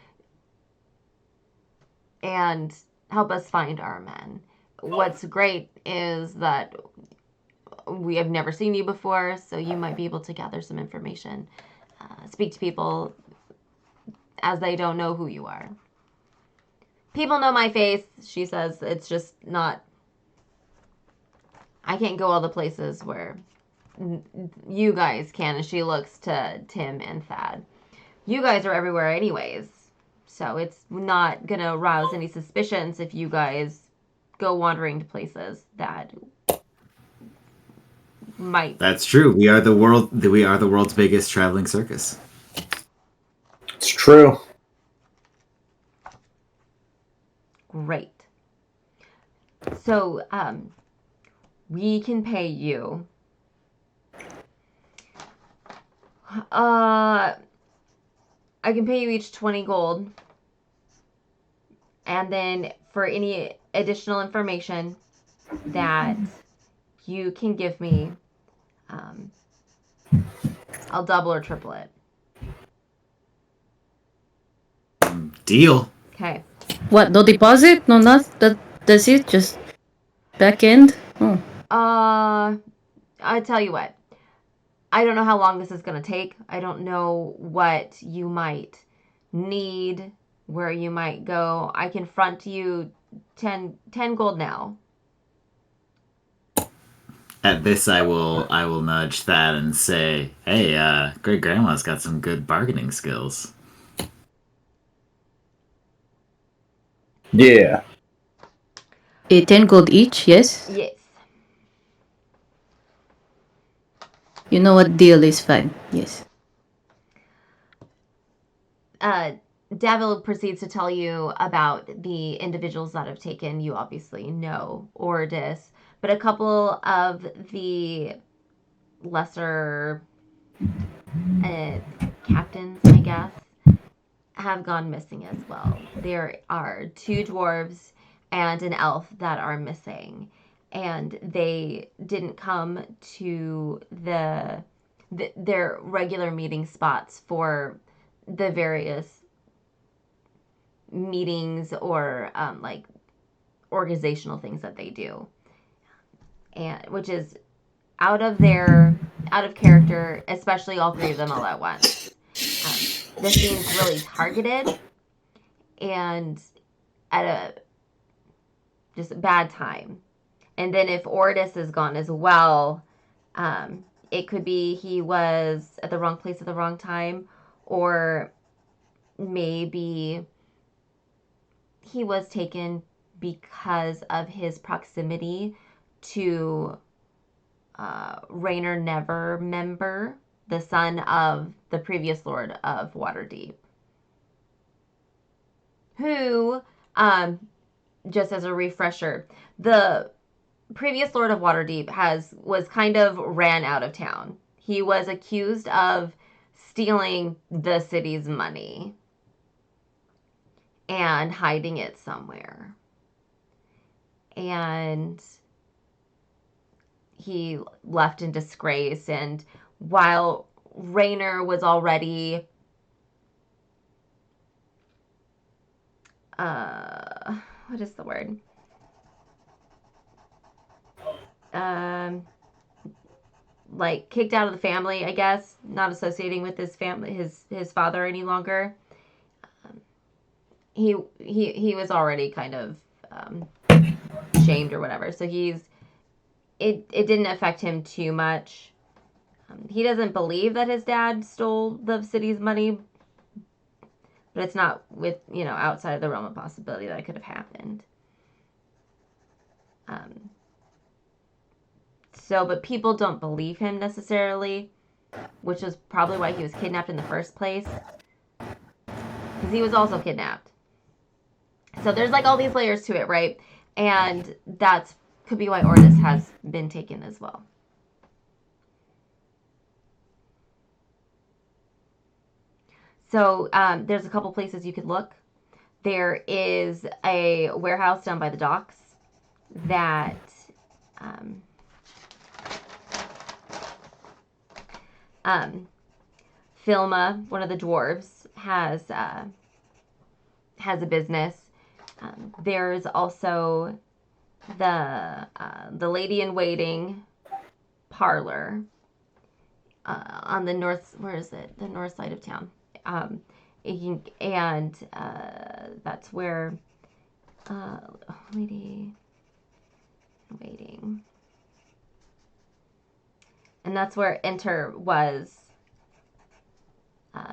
B: and help us find our men. What's great is that we have never seen you before, so you might be able to gather some information, speak to people as they don't know who you are. People know my face, she says. It's just not... I can't go all the places where you guys can. And she looks to Tim and Thad. You guys are everywhere anyways, so it's not gonna arouse any suspicions if you guys go wandering to places that might...
D: That's true. We are the world's biggest traveling circus.
A: It's true.
B: Great. So, we can pay you. I can pay you each 20 gold. And then for any additional information that you can give me, I'll double or triple it.
D: Deal.
B: Okay.
C: What? No deposit? No, not that. That's it. Just back end. Oh,
B: I tell you what. I don't know how long this is going to take. I don't know what you might need, where you might go. I can front you 10 gold now.
D: At this, I will nudge Thad and say, "Hey, great grandma's got some good bargaining skills."
A: Yeah.
C: 10 gold each. Yes.
B: Yes.
C: You know what, deal is fine. Yes.
B: Devil proceeds to tell you about the individuals that have taken, you obviously know Ordis, but a couple of the lesser captains, I guess, have gone missing as well. There are 2 dwarves and an elf that are missing, and they didn't come to their regular meeting spots for the various meetings or like organizational things that they do, and which is out of character, especially all 3 of them all at once. This seems really targeted and at a just a bad time. And then if Ordis is gone as well, it could be he was at the wrong place at the wrong time, or maybe he was taken because of his proximity to Rainer Nevermember, the son of the previous Lord of Waterdeep, who, just as a refresher, the previous Lord of Waterdeep was kind of ran out of town. He was accused of stealing the city's money and hiding it somewhere. And he left in disgrace, and while Raynor was already what is the word? Like kicked out of the family, I guess, not associating with his family, his father any longer. He was already kind of shamed or whatever, so it didn't affect him too much. He doesn't believe that his dad stole the city's money, but it's not outside of the realm of possibility that it could have happened. But people don't believe him necessarily, which is probably why he was kidnapped in the first place, because he was also kidnapped. So there's like all these layers to it, right? And that's could be why Ordis has been taken as well. So there's a couple places you could look. There is a warehouse down by the docks that Filma, one of the dwarves, has a business. There's also the Lady in Waiting parlor on the north. Where is it? The north side of town. That's where Lady in Waiting, and that's where Enter was.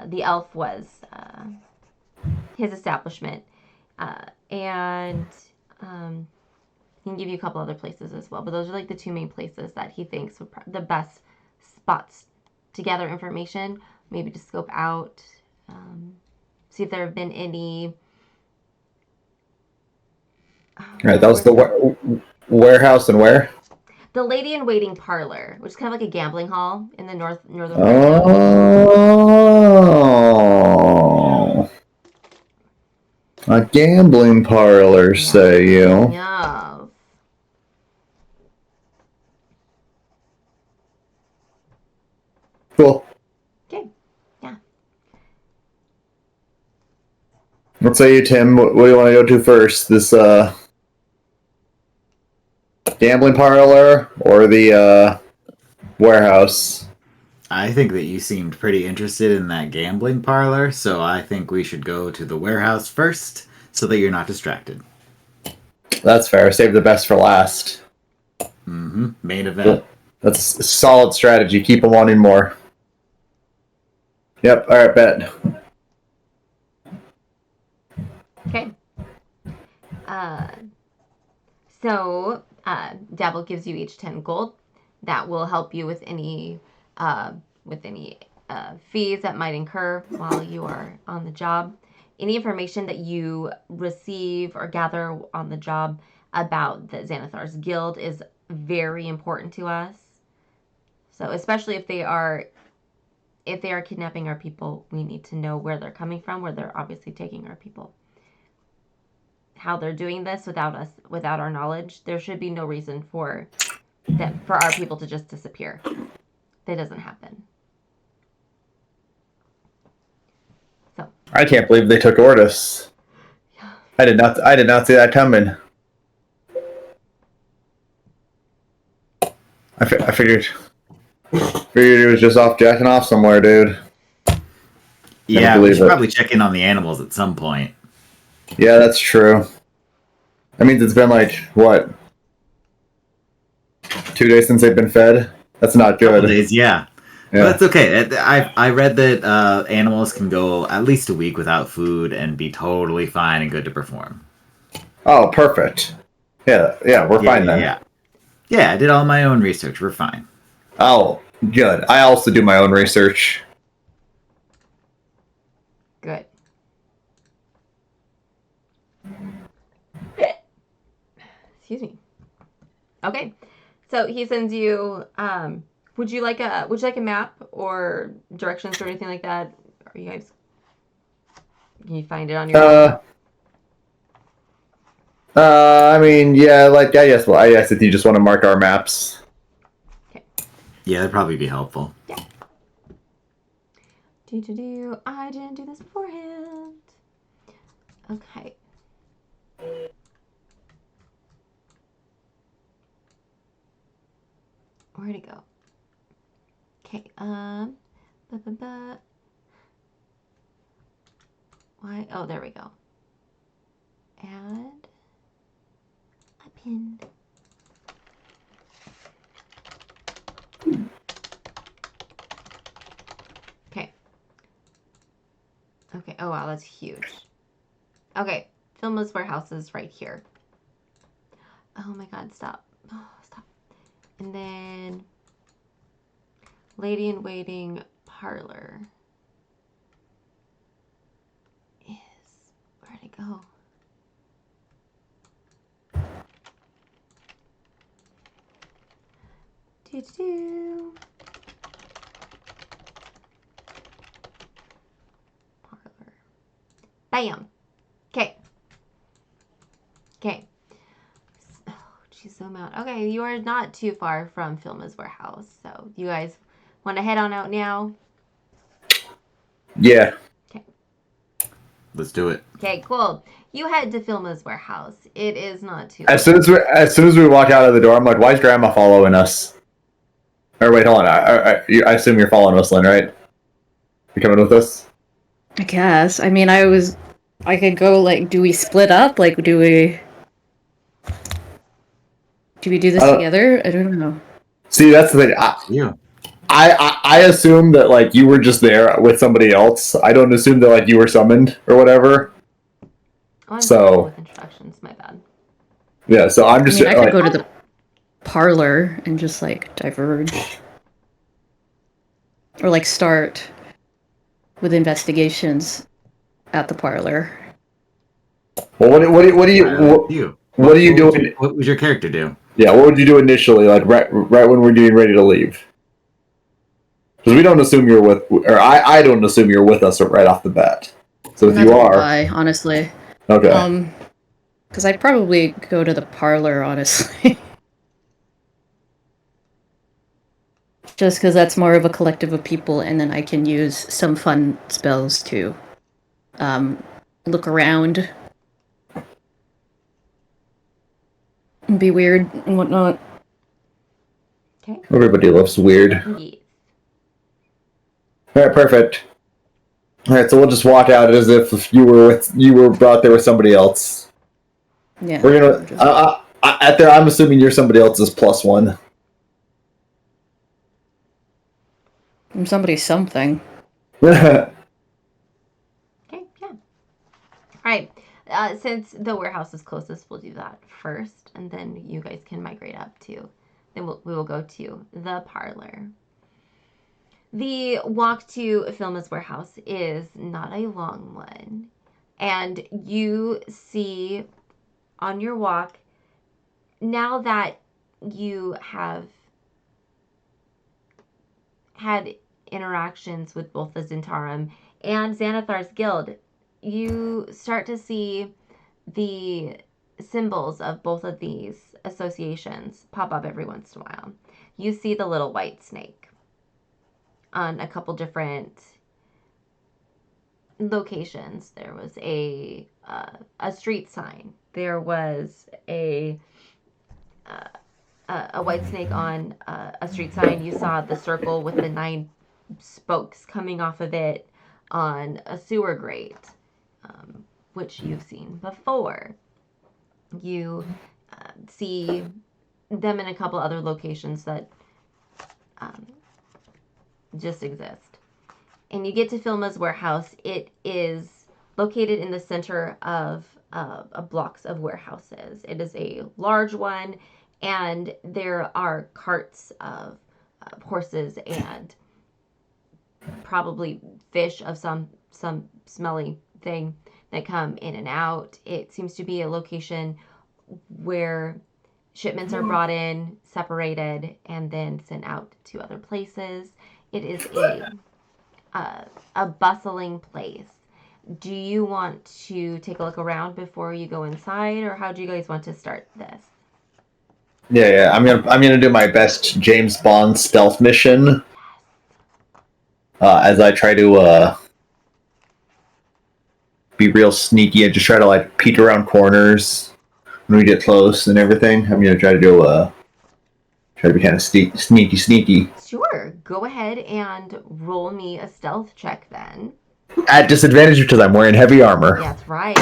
B: The elf was his establishment, and he can give you a couple other places as well, but those are like the 2 main places that he thinks would the best spots to gather information, maybe to scope out, see if there have been any.
A: All right, that was the warehouse, and where?
B: The Lady in Waiting parlor, which is kind of like a gambling hall in the northern part
A: of town. A gambling parlor, say you?
B: Yeah.
A: Cool.
B: Okay. Yeah.
A: What say you, Tim? What do you want to go to first? This gambling parlor or the warehouse?
D: I think that you seemed pretty interested in that gambling parlor, so I think we should go to the warehouse first so that you're not distracted.
A: That's fair. Save the best for last.
D: Mm-hmm. Main event.
A: That's a solid strategy. Keep them wanting more. Yep. All right, bet.
B: Okay. So Devil gives you each 10 gold. That will help you with any with any fees that might incur while you are on the job. Any information that you receive or gather on the job about the Xanathar's Guild is very important to us. So especially if they are kidnapping our people, we need to know where they're coming from, where they're obviously taking our people. How they're doing this without our knowledge, there should be no reason for our people to just disappear. That doesn't happen. So
A: I can't believe they took Ortis. I did not see that coming. I figured he was just off jacking off somewhere, dude.
D: Yeah, we should probably check in on the animals at some point.
A: Yeah, that's true. That means it's been like, what? 2 days since they've been fed? That's not good.
D: 2 days, yeah. But that's okay. I read that animals can go at least a week without food and be totally fine and good to perform.
A: Oh, perfect. Yeah, we're fine then.
D: Yeah, I did all my own research. We're fine.
A: Oh, good. I also do my own research.
B: good. Excuse me. Okay, so he sends you. Would you like a map or directions or anything like that? Are you guys? Can you find it on your own?
A: I mean, yeah, like I guess if you just want to mark our maps.
B: Okay.
D: Yeah, that'd probably be helpful.
B: Yeah. I didn't do this beforehand. Okay. Where'd it go? Okay, why? Oh, there we go. Add a pin. Okay. Okay, oh wow, that's huge. Okay, Filma's warehouse is right here. Oh my god, stop. Oh, stop. And then Lady in Waiting Parlor is, where'd it go? Parlor. Bam. Okay. Okay. Oh, geez, zoom out. Okay, you are not too far from Filma's warehouse, so you guys want to head on out now?
A: Yeah.
B: Okay.
D: Let's do it.
B: Okay, cool. You head to Filma's warehouse. It is not too.
A: As soon as we walk out of the door, I'm like, "Why is Grandma following us?" Or wait, hold on. I assume you're following us, Lynn, right? You coming with us?
C: I guess. I mean, I could go, like, do we split up? Like, do we do this together? I don't know.
A: See, that's the thing. I assume that, like, you were just there with somebody else. I don't assume that, like, you were summoned or whatever.
B: Oh, I'm so with instructions. My bad.
A: Yeah, so I'm just.
C: I could go to the parlor and just, like, diverge, or like start with investigations at the parlor.
A: Well, what do you do?
D: What would your character do?
A: Yeah, what would you do initially, like right when we're getting ready to leave? Because we don't assume you're with, or I don't assume you're with us right off the bat. So if you are,
C: lie, honestly.
A: Okay.
C: Because I'd probably go to the parlor, honestly. Just because that's more of a collective of people, and then I can use some fun spells to look around and be weird and whatnot.
B: Okay.
A: Everybody loves weird.
B: Yes.
A: All right, perfect. All right, so we'll just walk out as if you were brought there with somebody else.
C: Yeah.
A: We're gonna. I'm assuming you're somebody else's +1.
C: I'm somebody's something.
B: Okay, yeah. All right. Since the warehouse is closest, we'll do that first, and then you guys can migrate up to. Then we will go to the parlor. The walk to Filma's warehouse is not a long one. And you see on your walk, now that you have had interactions with both the Zentarum and Xanathar's guild, you start to see the symbols of both of these associations pop up every once in a while. You see the little white snake on a couple different locations. There was a street sign. There was a white snake on a street sign. You saw the circle with the 9 spokes coming off of it on a sewer grate, which you've seen before. You see them in a couple other locations that just exist. And you get to Filma's warehouse. It is located in the center of blocks of warehouses. It is a large one, and there are carts of horses and probably fish of some smelly thing that come in and out. It seems to be a location where shipments are brought in, separated, and then sent out to other places. It is a bustling place. Do you want to take a look around before you go inside, or how do you guys want to start this?
A: Yeah. I'm gonna do my best James Bond stealth mission. As I try to be real sneaky and just try to like peek around corners when we get close and everything. I'm gonna try to do try to be kind of sneaky.
B: Sure. Go ahead and roll me a stealth check then.
A: At disadvantage because I'm wearing heavy armor.
B: That's right.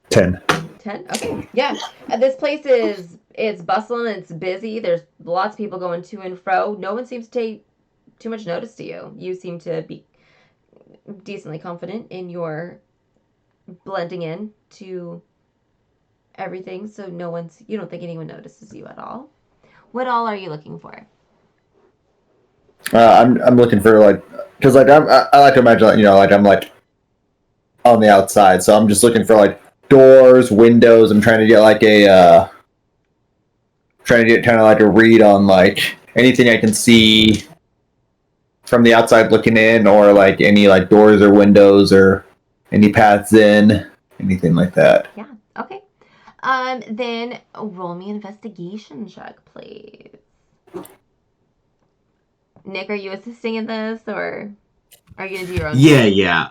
A: Ten.
B: 10? Okay. Yeah. This place it's bustling, it's busy. There's lots of people going to and fro. No one seems to take too much notice to you. You seem to be decently confident in your blending in to everything, so you don't think anyone notices you at all. What all are you looking for?
A: I'm looking for like because like I like to imagine like I'm like on the outside, so I'm just looking for like doors, windows. I'm trying to get like trying to get kind of like a read on like anything I can see from the outside looking in, or like any like doors or windows or any paths in, anything like that.
B: Yeah. Okay. Then roll me an investigation check, please. Nick, are you assisting in this, or are you gonna do your own?
D: Yeah.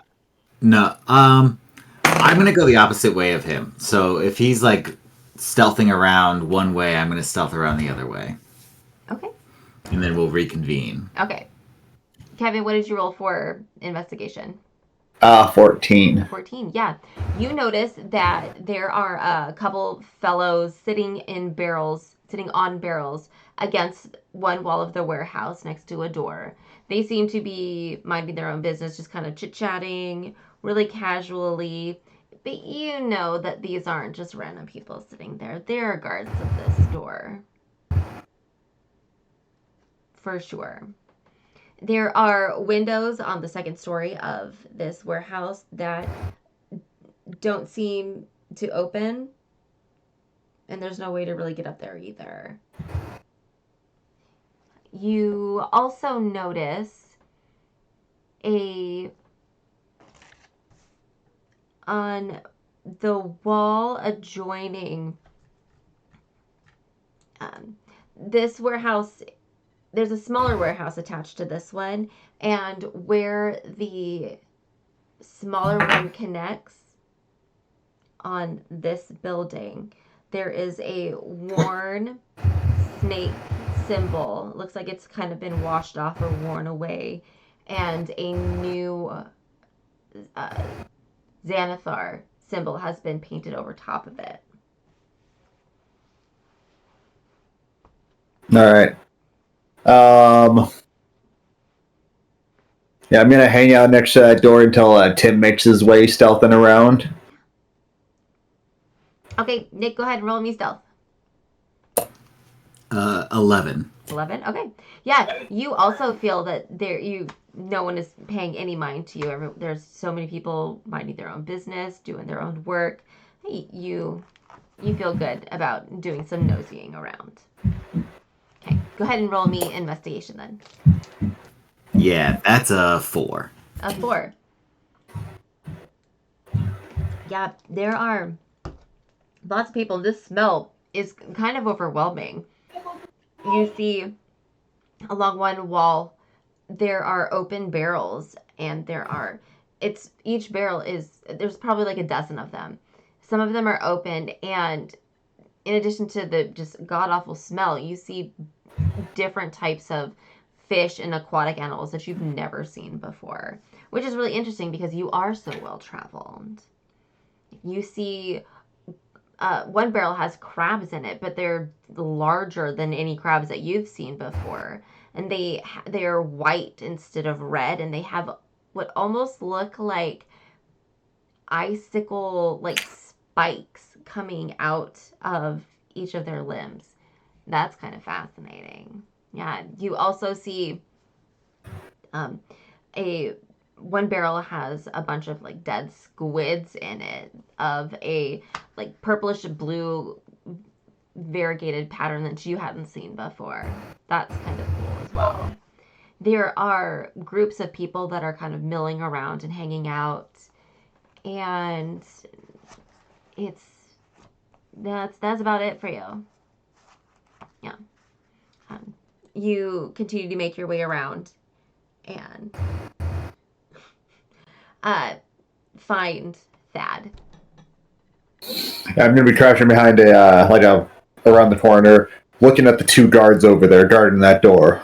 D: No, I'm gonna go the opposite way of him. So if he's like stealthing around one way, I'm gonna stealth around the other way.
B: Okay.
D: And then we'll reconvene.
B: Okay. Kevin, what did you roll for investigation?
A: 14.
B: 14, yeah. You notice that there are a couple fellows sitting on barrels against one wall of the warehouse next to a door. They seem to be minding their own business, just kind of chit-chatting really casually. But you know that these aren't just random people sitting there. They're guards of this door. For sure. There are windows on the second story of this warehouse that don't seem to open, and there's no way to really get up there either. You also notice on the wall adjoining this warehouse, there's a smaller warehouse attached to this one, and where the smaller one connects on this building, there is a worn snake symbol. It looks like it's kind of been washed off or worn away, and a new Xanathar symbol has been painted over top of it.
A: All right. Yeah, I'm gonna hang out next to that door until Tim makes his way stealthing around.
B: Okay, Nick, go ahead and roll me stealth.
D: 11.
B: 11. Okay. Yeah, you also feel that no one is paying any mind to you. There's so many people minding their own business, doing their own work. Hey, you feel good about doing some nosying around. Okay, go ahead and roll me investigation then.
D: Yeah, that's a 4.
B: A 4. Yeah, there are lots of people. This smell is kind of overwhelming. You see along one wall there are open barrels, and each barrel there's probably like a dozen of them. Some of them are open, and in addition to the just god awful smell, you see different types of fish and aquatic animals that you've never seen before, which is really interesting because you are so well traveled. You see one barrel has crabs in it, but they're larger than any crabs that you've seen before. And they're white instead of red, and they have what almost look like icicle like spikes coming out of each of their limbs. That's kind of fascinating. Yeah, you also see a one barrel has a bunch of like dead squids in it of a like purplish blue variegated pattern that you hadn't seen before. That's kind of cool as well. There are groups of people that are kind of milling around and hanging out, and that's about it for you. Yeah. You continue to make your way around and find Thad.
A: I'm gonna be crouching behind around the corner, looking at the 2 guards over there guarding that door.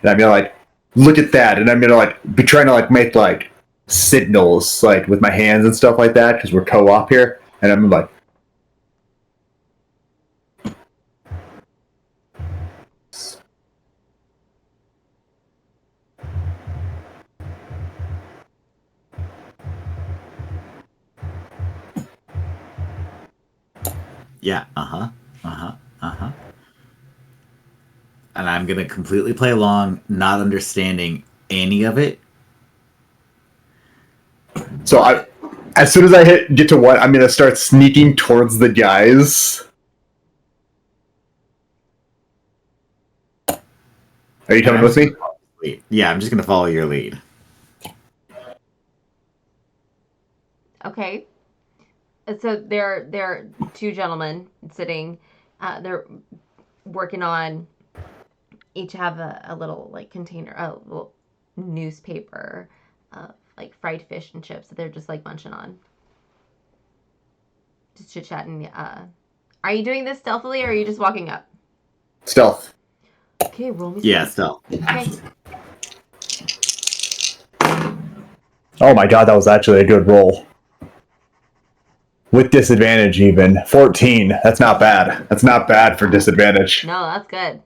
A: And I'm gonna like look at that, and I'm gonna like be trying to like make like signals like with my hands and stuff like that because we're co-op here, and I'm like.
D: Yeah, And I'm going to completely play along, not understanding any of it.
A: So as soon as I get to 1, I'm gonna start sneaking towards the guys. Are you coming with me?
D: Yeah, I'm just going to follow your lead.
B: Okay. So there are 2 gentlemen sitting. They're working on. Each have a little like container, a little newspaper of like fried fish and chips that they're just like munching on. Just chit chatting. Are you doing this stealthily, or are you just walking up?
A: Stealth.
B: Okay, roll me.
D: Yeah, stealth.
B: Okay.
A: Oh my god, that was actually a good roll. With disadvantage, even 14. That's not bad. That's not bad for disadvantage.
B: No, that's good.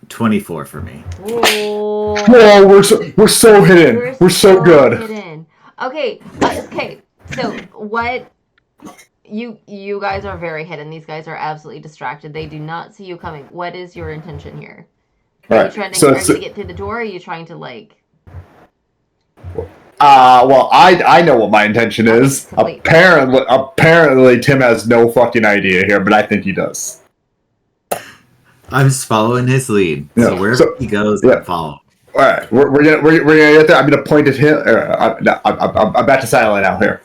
D: 24 for me.
B: Whoa.
A: Whoa, we're so hidden. We're so good.
B: Hidden. Okay. Okay. So what? You guys are very hidden. These guys are absolutely distracted. They do not see you coming. What is your intention here? Are you trying to get through the door? Or are you trying to like?
A: Well, I know what my intention is. Apparently, Tim has no fucking idea here, but I think he does.
D: I'm just following his lead.
A: Yeah,
D: so wherever he goes, I follow.
A: All right, we're gonna get there. I'm gonna point at him. I'm back to silent now here.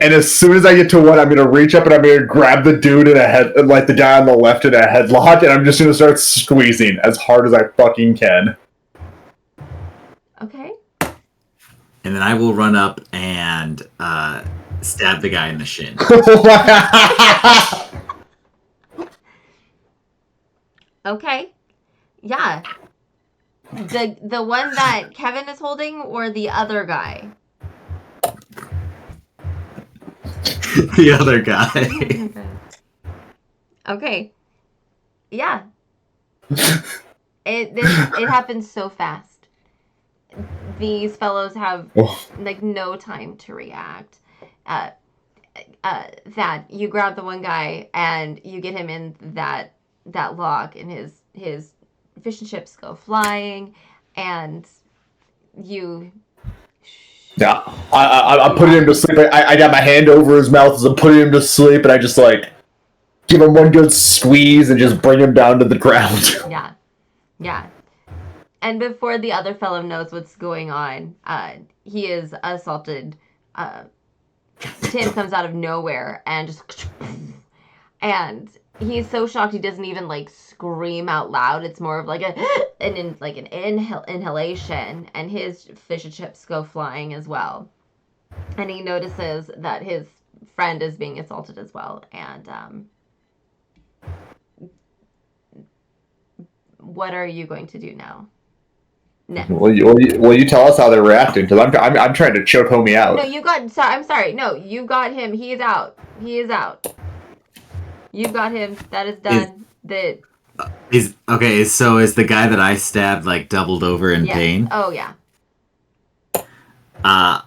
A: And as soon as I get to 1, I'm gonna reach up and I'm gonna grab the dude in a head, like the guy on the left in a headlock, and I'm just gonna start squeezing as hard as I fucking can.
B: Okay.
D: And then I will run up and stab the guy in the shin.
B: Okay. Yeah. The one that Kevin is holding, or the other guy?
D: The other guy.
B: Okay. Yeah. It happens so fast. These fellows have
A: Oh,
B: like no time to react. Uh, that you grab the one guy and you get him in that log, and his fish and chips go flying, and you.
A: yeah, I'm putting him to sleep. I got my hand over his mouth as I'm putting him to sleep, and I just like give him one good squeeze and just bring him down to the ground.
B: Yeah, yeah. And before the other fellow knows what's going on, he is assaulted. Tim comes out of nowhere and just, and he's so shocked he doesn't even like scream out loud. It's more of like an inhalation, and his fish and chips go flying as well. And he notices that his friend is being assaulted as well. And what are you going to do now? Next.
A: Will you tell us how they're reacting? Because I'm trying to choke homie out.
B: No, you got. Sorry, I'm sorry. No, you got him. He is out. He is out. You've got him. That is done.
D: Is okay. So is the guy that I stabbed like doubled over in pain?
B: Oh yeah.
D: I'm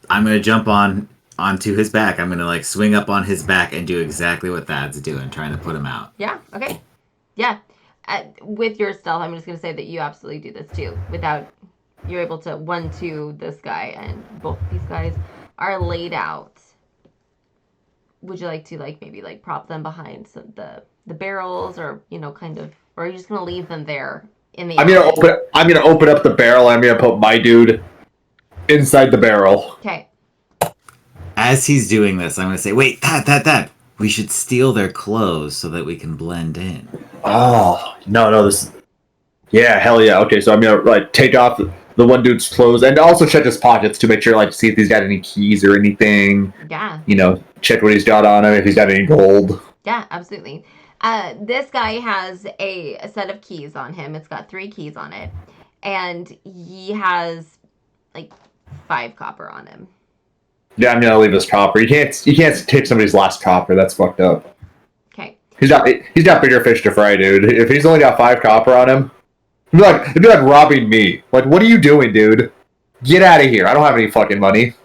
D: gonna jump onto his back. I'm gonna like swing up on his back and do exactly what Thad's doing, trying to put him out.
B: Yeah. Okay. Yeah. With your stealth, I'm just gonna say that you absolutely do this too. Without, you're able to 1-2 this guy, and both these guys are laid out. Would you like to maybe prop them behind the barrels, or kind of, or are you just gonna leave them there in the? I'm
A: gonna open up the barrel. I'm gonna put my dude inside the barrel.
B: Okay.
D: As he's doing this, I'm gonna say, "Wait, Thad. We should steal their clothes so that we can blend in."
A: Oh no! This, yeah, hell yeah. Okay, so I'm gonna take off the one dude's clothes and also check his pockets to make sure see if he's got any keys or anything.
B: Yeah.
A: Check what he's got on him, if he's got any gold.
B: Yeah, absolutely. This guy has a set of keys on him. It's got 3 keys on it, and he has 5 copper on him.
A: Yeah, I'm gonna leave his copper. You can't take somebody's last copper. That's fucked up.
B: Okay.
A: He's got bigger fish to fry, dude. If he's only got 5 copper on him, it'd be like robbing me. What are you doing, dude? Get out of here! I don't have any fucking money.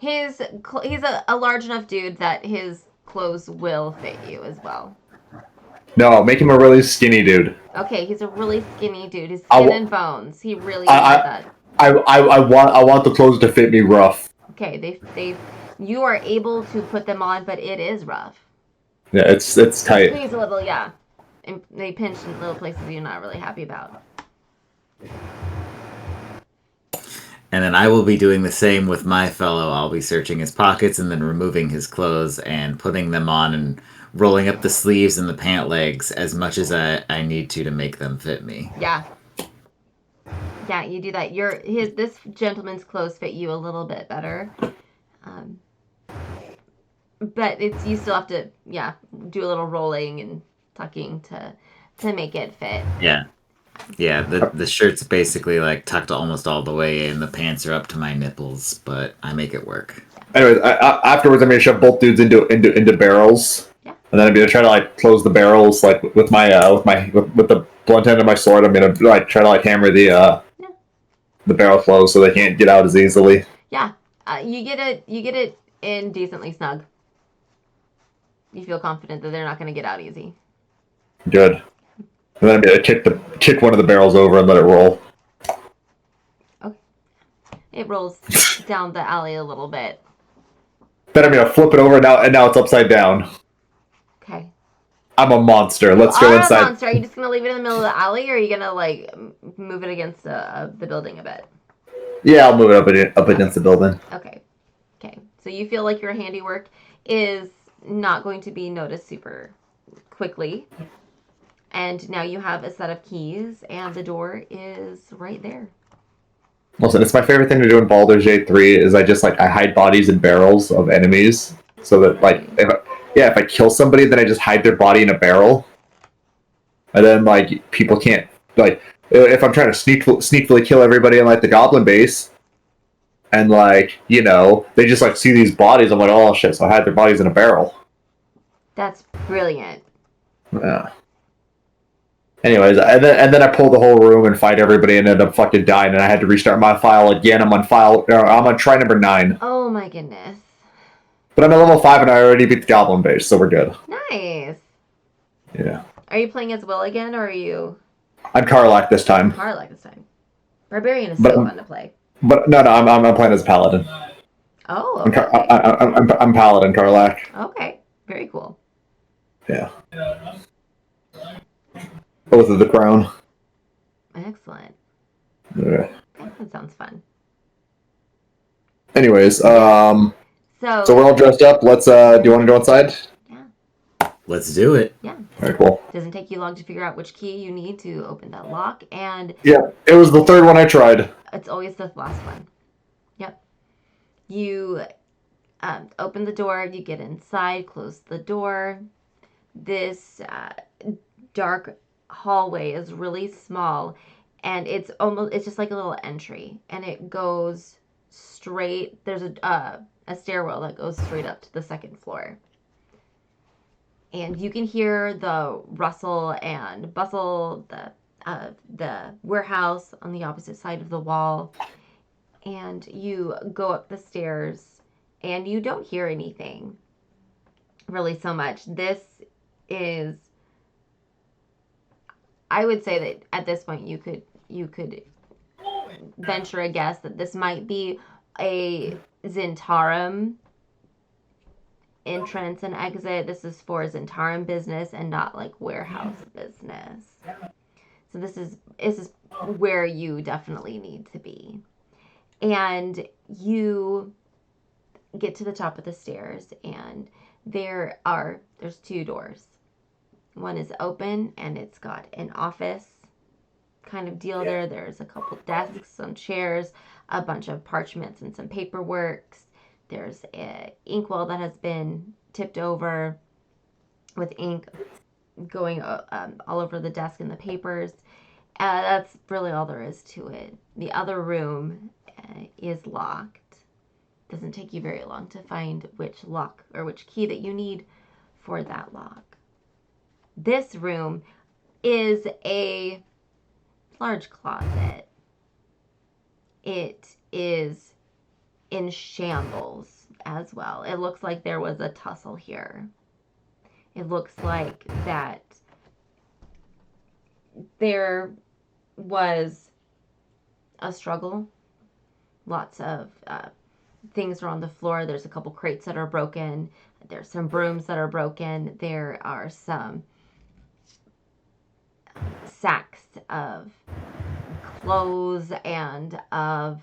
B: He's a large enough dude that his clothes will fit you as well.
A: No, make him a really skinny dude.
B: Okay, he's a really skinny dude. His skin and bones. He really needs that.
A: I want the clothes to fit me rough.
B: Okay, you are able to put them on, but it is rough.
A: Yeah, it's tight.
B: He's a little, yeah. And they pinch in little places you're not really happy about.
D: And then I will be doing the same with my fellow. I'll be searching his pockets and then removing his clothes and putting them on and rolling up the sleeves and the pant legs as much as I need to make them fit me.
B: Yeah. Yeah, you do that. This gentleman's clothes fit you a little bit better. But you still have to, do a little rolling and tucking to make it fit.
D: Yeah. Yeah, the shirt's basically tucked almost all the way in. The pants are up to my nipples, but I make it work.
A: Anyways, afterwards I'm gonna shove both dudes into barrels.
B: Yeah.
A: And then I'm gonna try to close the barrels with the blunt end of my sword. I'm gonna try to hammer the barrel closed so they can't get out as easily.
B: Yeah. You get it in decently snug. You feel confident that they're not gonna get out easy.
A: Good. And then I'm gonna kick one of the barrels over and let it roll.
B: Okay. It rolls down the alley a little bit.
A: Then I'm gonna flip it over and now it's upside down.
B: Okay.
A: I'm a monster. Let's go inside.
B: A monster. Are you just gonna leave it in the middle of the alley, or are you gonna move it against the building a bit?
A: Yeah, I'll move it up against the building.
B: Okay. Okay. So you feel like your handiwork is not going to be noticed super quickly. And now you have a set of keys, and the door is right there.
A: Listen, it's my favorite thing to do in Baldur's Gate 3 is I hide bodies in barrels of enemies. So that, if I kill somebody, then I just hide their body in a barrel. And then, people can't, if I'm trying to sneakily kill everybody in, the goblin base, and, they just, see these bodies, I'm like, oh, shit, so I hide their bodies in a barrel.
B: That's brilliant.
A: Yeah. Anyways, and then I pulled the whole room and fight everybody and ended up fucking dying, and I had to restart my file again. I'm on try number 9.
B: Oh my goodness.
A: But I'm at level 5 and I already beat the Goblin base, so we're good.
B: Nice.
A: Yeah.
B: Are you playing as Will again, or are you
A: I'm Karlak this time.
B: Karlak this time? Barbarian is
A: But
B: so
A: I'm-
B: fun to play.
A: But no, I'm playing as a Paladin.
B: Oh,
A: I'm,
B: okay.
A: I'm Paladin Karlak.
B: Okay, very cool.
A: Yeah. Both of the crown.
B: Excellent.
A: Yeah.
B: That sounds fun.
A: Anyways,
B: So
A: we're all dressed up. Let's do you want to go inside?
D: Let's do it.
B: yeah,
A: Very cool.
B: doesn't take you long to figure out which key you need to open that lock, and
A: Yeah, it was the third one I tried.
B: it's always the last one. Yep. You open the door, you get inside, close the door. This dark hallway is really small, and it's just like a little entry, and it goes straight. There's a stairwell that goes straight up to the second floor. And you can hear the rustle and bustle, the warehouse on the opposite side of the wall. And you go up the stairs, and you don't hear anything really so much. This is, I would say that at this point you could venture a guess that this might be a Zentarum entrance and exit. This is for Zentarum business and not like warehouse business. So this is where you definitely need to be. And you get to the top of the stairs, and there's 2 doors. One is open, and it's got an office kind of deal there. There's a couple desks, some chairs, a bunch of parchments and some paperwork. There's an inkwell that has been tipped over with ink going all over the desk and the papers. That's really all there is to it. The other room is locked. Doesn't take you very long to find which lock or which key that you need for that lock. This room is a large closet. It is in shambles as well. It looks like there was a tussle here. It looks like that there was a struggle. Lots of things are on the floor. There's a couple crates that are broken. There's some brooms that are broken. There are some sacks of clothes and of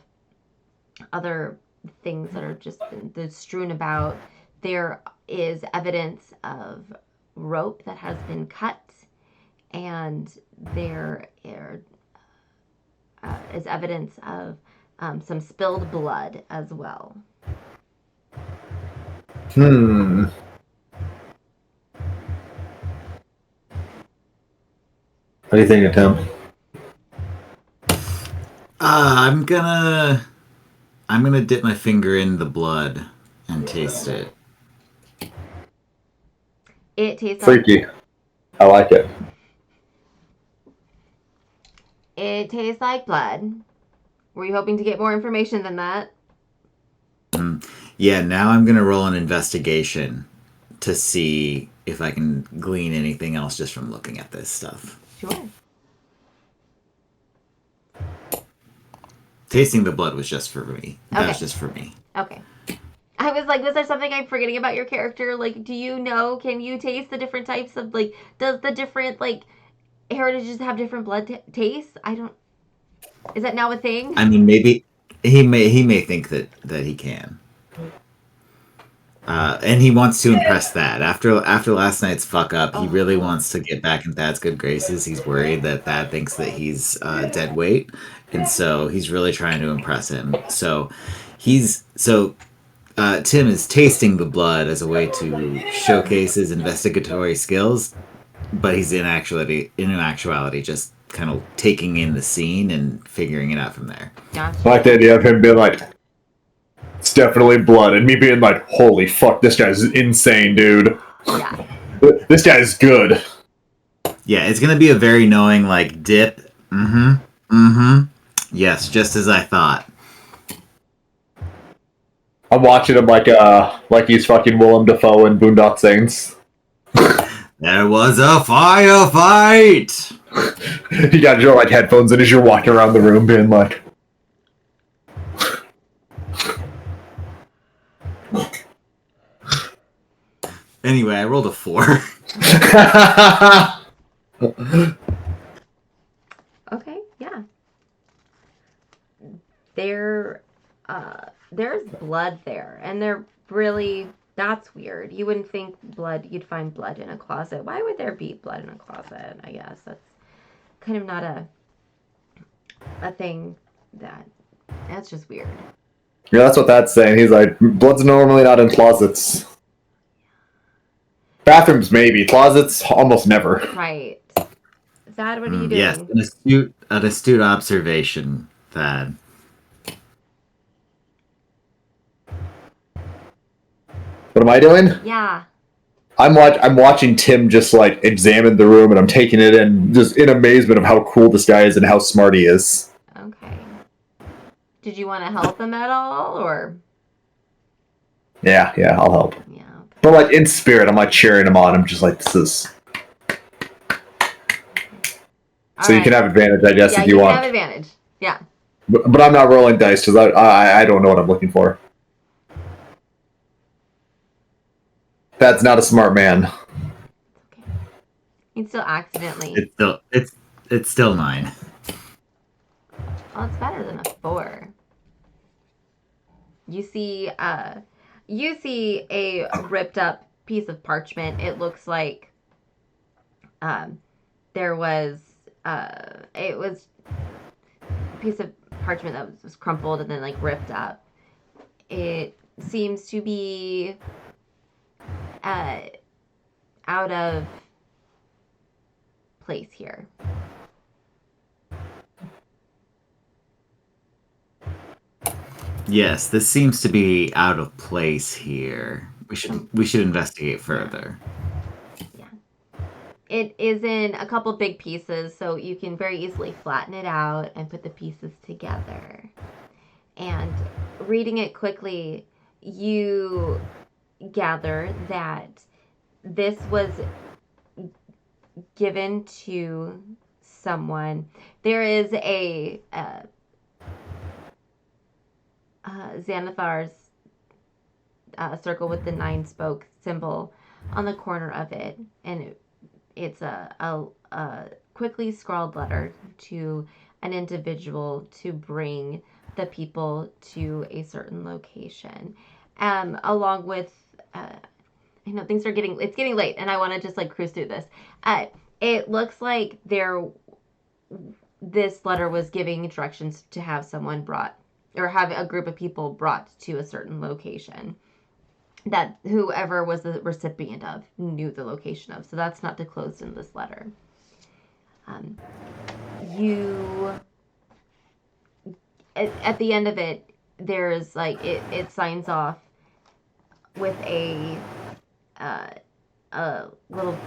B: other things that are just strewn about. There is evidence of rope that has been cut, and there is evidence of some spilled blood as well.
A: What do you think, Tim?
D: I'm gonna dip my finger in the blood and taste it.
B: It tastes
A: Freaky. I like it.
B: It tastes like blood. Were you hoping to get more information than that?
D: Yeah, now I'm gonna roll an investigation to see if I can glean anything else just from looking at this stuff.
B: Sure.
D: Tasting the blood was just for me. That was
B: Okay.
D: just for me.
B: Okay. I was like, was there something I'm forgetting about your character? Like, do you know, can you taste the different types of, like, does the different, like, heritages have different blood tastes? I don't, is that now a thing?
D: I mean, maybe he may think that he can. And he wants to impress Thad. After last night's fuck up, he really wants to get back in Thad's good graces. He's worried that Thad thinks that he's dead weight, and so he's really trying to impress him. So Tim is tasting the blood as a way to showcase his investigatory skills, but he's in actuality just kind of taking in the scene and figuring it out from there.
B: Gotcha.
A: I like the idea of him being like, it's definitely blood, and me being like, holy fuck, this guy's insane, dude.
B: Yeah.
A: This guy's good.
D: Yeah, it's gonna be a very knowing like dip. Yes, just as I thought.
A: I'm watching him like he's fucking Willem Dafoe in Boondock Saints.
D: There was a firefight!
A: You got your like headphones in as you're walking around the room being like
D: Anyway, I rolled a 4.
B: Okay, yeah. There's blood there, and that's weird. You wouldn't think you'd find blood in a closet. Why would there be blood in a closet? I guess that's kind of not a thing that's just weird.
A: Yeah, that's what that's saying. He's like, blood's normally not in closets. Bathrooms maybe, closets almost never.
B: Right. Thad, what are you doing?
D: Yes, an astute observation, Thad.
A: What am I doing?
B: Yeah.
A: I'm watching Tim just like examine the room, and I'm taking it in just in amazement of how cool this guy is and how smart he is.
B: Okay. Did you want to help him at all, or?
A: Yeah, I'll help.
B: Yeah. Okay.
A: But like in spirit, I'm like cheering him on. I'm just like, this is. So you can have advantage, I guess, if you want.
B: Yeah, you can have advantage. Yeah.
A: But I'm not rolling dice because I don't know what I'm looking for. That's not a smart man.
B: Okay. You'd still accidentally.
D: It's still 9.
B: Well, it's better than a 4. You see a ripped up piece of parchment. It looks like there was it was a piece of parchment that was crumpled and then like ripped up. It seems to be out of place here.
D: Yes, this seems to be out of place here. We should investigate further.
B: Yeah. It is in a couple big pieces, so you can very easily flatten it out and put the pieces together. And reading it quickly, you gather that this was given to someone. There is a Xanathar's circle with the 9-spoke symbol on the corner of it, and it's a quickly scrawled letter to an individual to bring the people to a certain location, along with I know things are it's getting late, and I want to just like cruise through this. It looks like this letter was giving directions to have someone brought, or have a group of people brought to a certain location that whoever was the recipient of knew the location of. So that's not disclosed in this letter. At the end of it, there's like it signs off with a little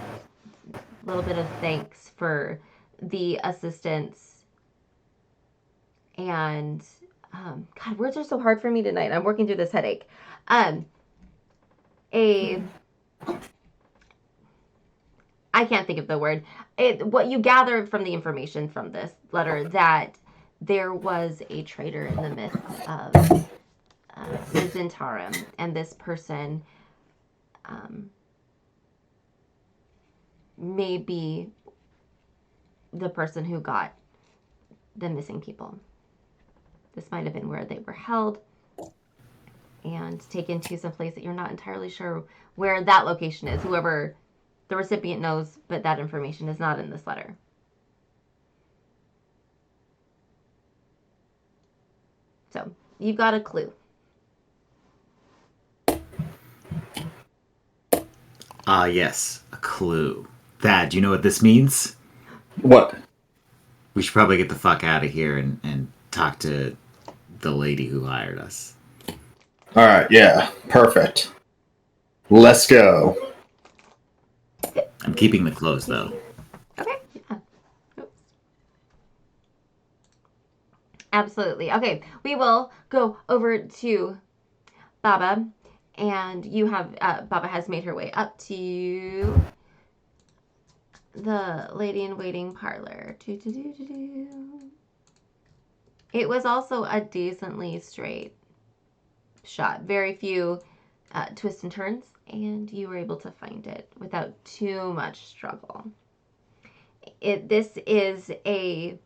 B: bit of thanks for the assistance. And God, words are so hard for me tonight. I'm working through this headache. I can't think of the word. What you gather from the information from this letter, that there was a traitor in the midst of the Zentarum, and this person may be the person who got the missing people. This might have been where they were held and taken to some place that you're not entirely sure where that location is. Whoever the recipient knows, but that information is not in this letter. So you've got a clue.
D: Yes, a clue. Thad, do you know what this means?
A: What?
D: We should probably get the fuck out of here and talk to the lady who hired us.
A: Alright, yeah. Perfect. Let's go.
D: I'm keeping the clothes though.
B: Okay. Yeah. Oops. Absolutely. Okay. We will go over to Baba, and you have Baba has made her way up to the lady in waiting parlor. It was also a decently straight shot. Very few twists and turns, and you were able to find it without too much struggle. This is a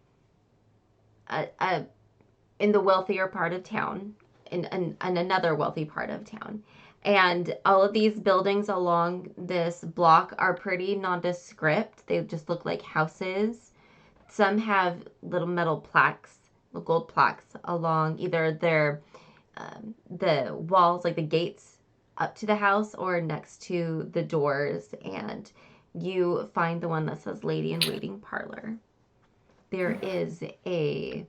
B: in the wealthier part of town, in another wealthy part of town. And all of these buildings along this block are pretty nondescript. They just look like houses. Some have little metal plaques, gold plaques along either the walls, like the gates up to the house, or next to the doors. And you find the one that says Lady in Waiting Parlor. There is a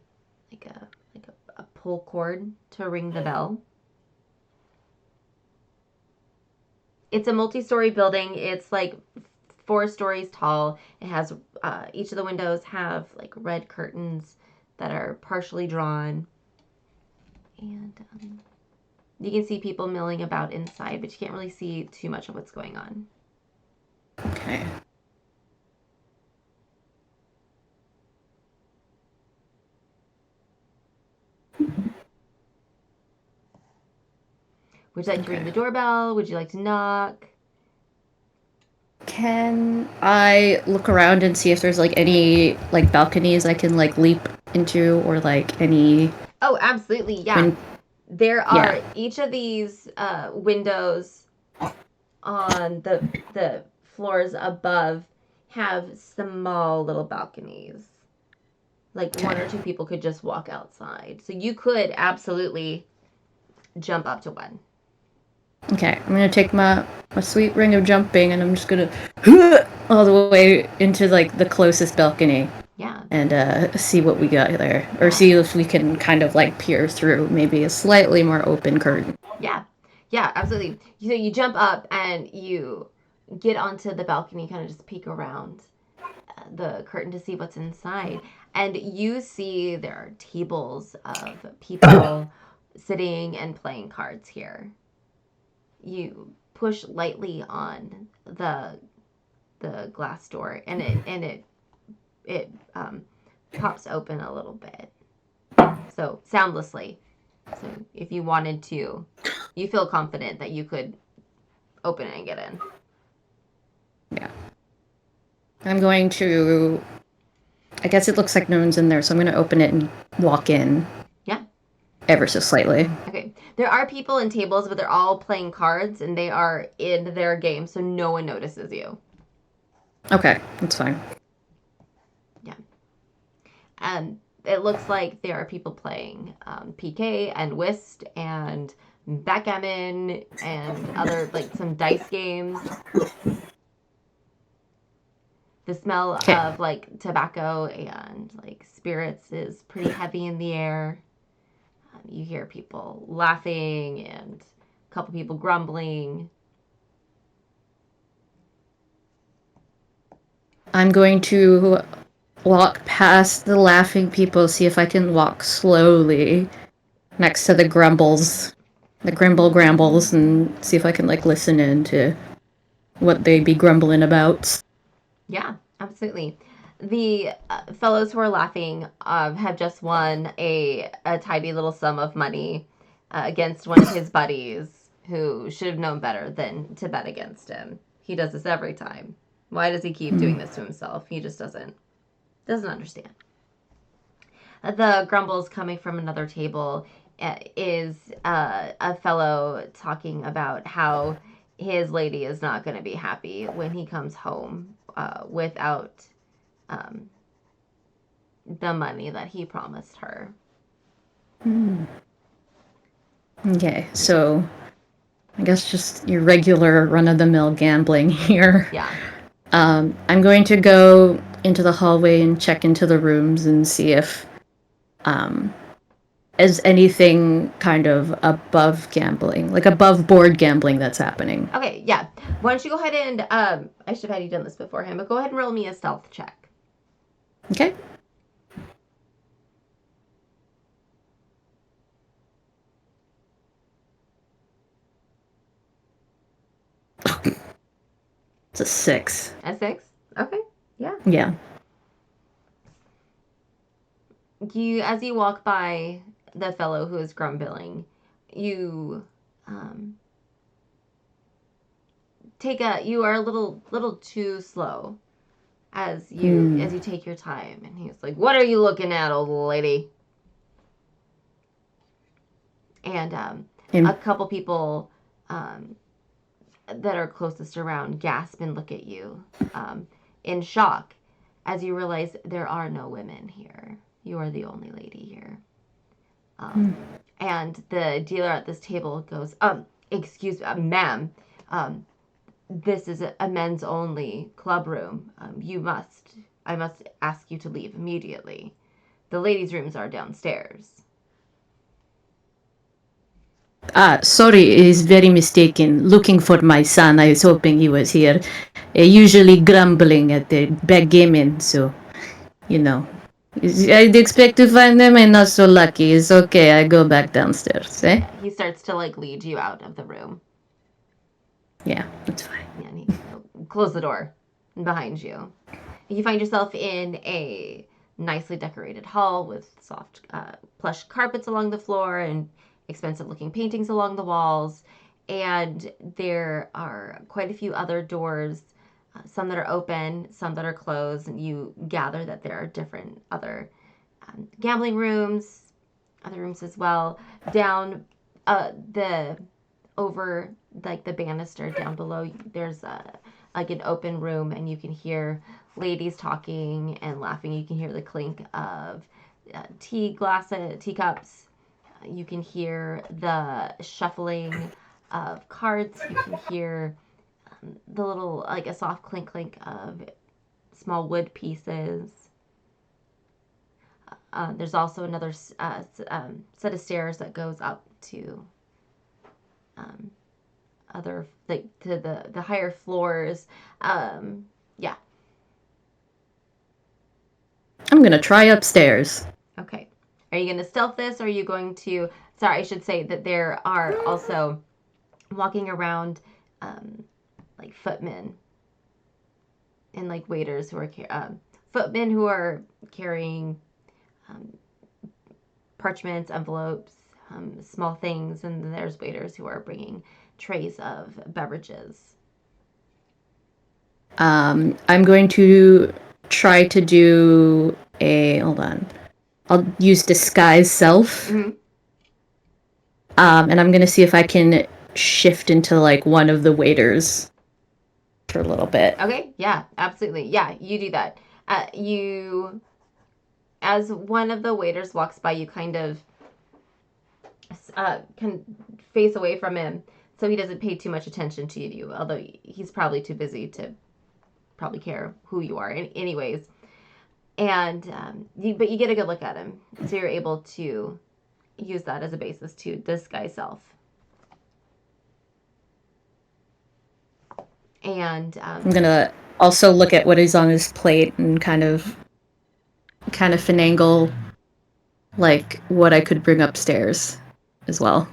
B: pull cord to ring the bell. It's a multi-story building. It's like 4 stories tall. It has each of the windows have like red curtains that are partially drawn, and you can see people milling about inside, but you can't really see too much of what's going on.
C: Okay.
B: Would you like to ring the doorbell? Would you like to knock?
C: Can I look around and see if there's like any like balconies I can like leap into, or like any?
B: Oh, absolutely, yeah. There are each of these windows on the floors above have small little balconies. Like 1 or 2 people could just walk outside. So you could absolutely jump up to one.
C: Okay, I'm gonna take my sweet ring of jumping, and I'm just gonna all the way into like the closest balcony.
B: Yeah.
C: And see what we got there, or see if we can kind of like peer through maybe a slightly more open curtain.
B: Yeah, absolutely. So you jump up and you get onto the balcony, kind of just peek around the curtain to see what's inside, and you see there are tables of people sitting and playing cards here. You push lightly on the glass door, and it pops open a little bit, so soundlessly. So if you wanted to, you feel confident that you could open it and get in.
C: Yeah. I'm going to, I guess it looks like no one's in there, so I'm going to open it and walk in.
B: Yeah.
C: Ever so slightly.
B: Okay. There are people and tables, but they're all playing cards, and they are in their game, so no one notices you.
C: Okay, that's fine.
B: Yeah. It looks like there are people playing PK and Whist and backgammon and other, like, some dice games. The smell of, like, tobacco and, like, spirits is pretty heavy in the air. You hear people laughing and a couple people grumbling.
C: I'm going to walk past the laughing people, see if I can walk slowly next to the grumbles, the grambles, and see if I can like listen in to what they be grumbling about.
B: Yeah, absolutely. The fellows who are laughing have just won a tidy little sum of money against one of his buddies who should have known better than to bet against him. He does this every time. Why does he keep doing this to himself? He just doesn't understand. The grumbles coming from another table is a fellow talking about how his lady is not going to be happy when he comes home without the money that he promised her.
C: Okay, so I guess just your regular run-of-the-mill gambling here.
B: Yeah.
C: I'm going to go into the hallway and check into the rooms and see if as anything kind of above gambling, like above board gambling that's happening.
B: Okay, yeah. Why don't you go ahead and I should have had you done this beforehand, but go ahead and roll me a stealth check.
C: Okay. It's a 6.
B: A 6? Okay, yeah.
C: Yeah.
B: As you walk by the fellow who is grumbling, you you are a little too slow as you take your time, and he's like, "What are you looking at, old lady?" And a couple people that are closest around gasp and look at you in shock as you realize there are no women here. You are the only lady here. And the dealer at this table goes, excuse me, ma'am, this is a men's only club room. I must ask you to leave immediately. The ladies' rooms are downstairs.
C: Sorry, is very mistaken. Looking for my son. I was hoping he was here. Usually grumbling at the backgammon, so, I'd expect to find them and not so lucky. It's okay, I go back downstairs, eh?
B: He starts to lead you out of the room.
C: Yeah, that's fine.
B: And he close the door behind you. You find yourself in a nicely decorated hall with soft plush carpets along the floor and expensive looking paintings along the walls. And there are quite a few other doors, some that are open, some that are closed. And you gather that there are different other gambling rooms, other rooms as well. Down over the banister down below, there's an open room, and you can hear ladies talking and laughing. You can hear the clink of teacups. You can hear the shuffling of cards. You can hear the little, a soft clink of small wood pieces. There's also another set of stairs that goes up to to the higher floors. Yeah.
C: I'm gonna try upstairs.
B: Okay. Are you going to stealth this, or are you going to... Sorry, I should say that there are also walking around footmen and waiters who are footmen who are carrying parchments, envelopes, small things, and then there's waiters who are bringing trays of beverages.
C: I'm going to try to do hold on. I'll use disguise self.
B: Mm-hmm.
C: And I'm going to see if I can shift into one of the waiters for a little bit.
B: Okay, yeah, absolutely. Yeah, you do that. As one of the waiters walks by, you kind of can face away from him so he doesn't pay too much attention to you, although he's probably too busy to probably care who you are anyways. And but you get a good look at him, so you're able to use that as a basis to disguise self. And
C: I'm gonna also look at what is on his plate and kind of finagle what I could bring upstairs as well.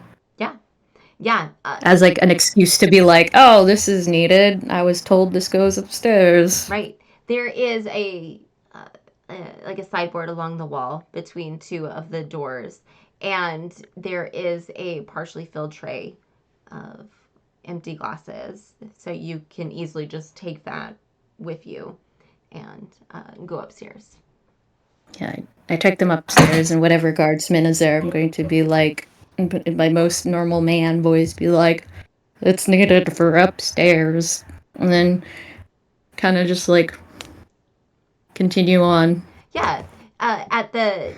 B: Yeah.
C: As an excuse to be oh, this is needed. I was told this goes upstairs.
B: Right. There is a sideboard along the wall between two of the doors, and there is a partially filled tray of empty glasses, so you can easily just take that with you and go upstairs.
C: Yeah, I take them upstairs, and whatever guardsman is there, I'm going to be in my most normal man voice, be it's needed for upstairs, and then kind of just continue on.
B: Yeah, at the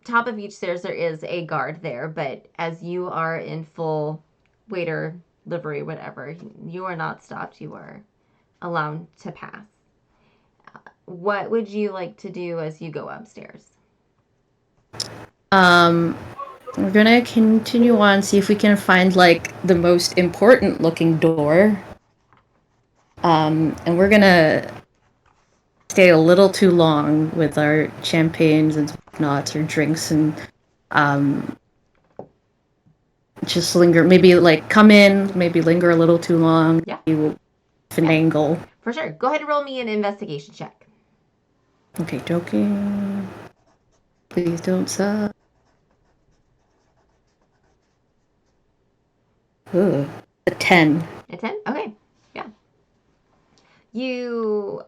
B: top of each stairs there is a guard there, but as you are in full waiter livery, whatever, you are not stopped. You are allowed to pass. What would you like to do as you go upstairs?
C: We're gonna continue on, see if we can find like the most important looking door. And we're gonna stay a little too long with our champagnes and whatnots or drinks and just linger. Maybe like come in, maybe linger a little too long.
B: Yeah.
C: We will finagle.
B: For sure. Go ahead and roll me an investigation check.
C: Okay, joking. Please don't suck. Ooh, a 10.
B: A 10? Okay. Yeah. You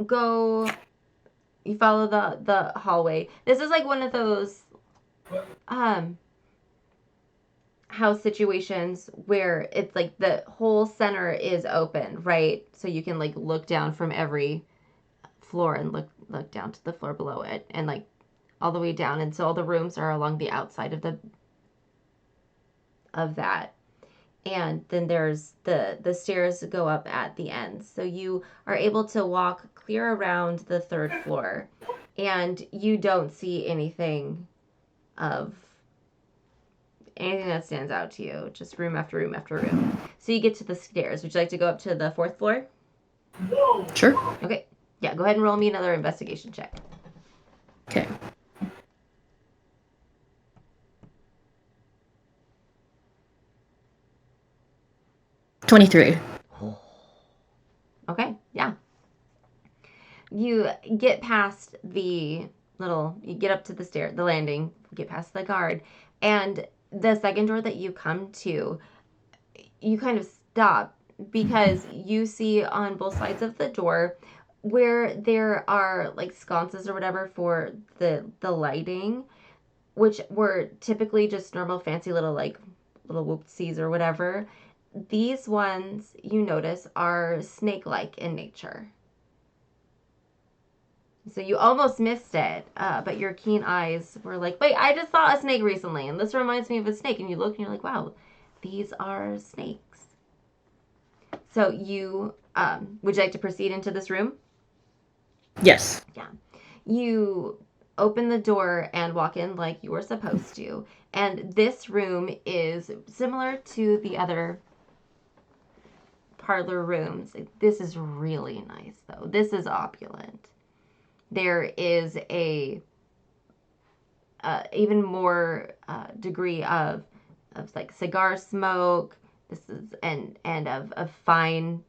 B: follow the hallway. This is like one of those house situations where it's like the whole center is open, right? So you can like look down from every floor and look down to the floor below it and like all the way down, and so all the rooms are along the outside of that. And then there's the stairs go up at the end. So you are able to walk clear around the third floor, and you don't see anything that stands out to you. Just room after room after room. So you get to the stairs. Would you like to go up to the fourth floor?
C: Sure.
B: Okay. Yeah, go ahead and roll me another investigation check.
C: Okay. $23.
B: Okay, yeah. You get past you get up to the landing, get past the guard, and the second door that you come to, you kind of stop because you see on both sides of the door where there are like sconces or whatever for the lighting, which were typically just normal fancy little whoopsies or whatever. These ones, you notice, are snake-like in nature. So you almost missed it, but your keen eyes were like, wait, I just saw a snake recently, and this reminds me of a snake. And you look and you're like, wow, these are snakes. So would you like to proceed into this room?
C: Yes.
B: Yeah. You open the door and walk in like you were supposed to. And this room is similar to the other parlor rooms. This is really nice, though. This is opulent. There is a even more degree of like cigar smoke. This is and of fine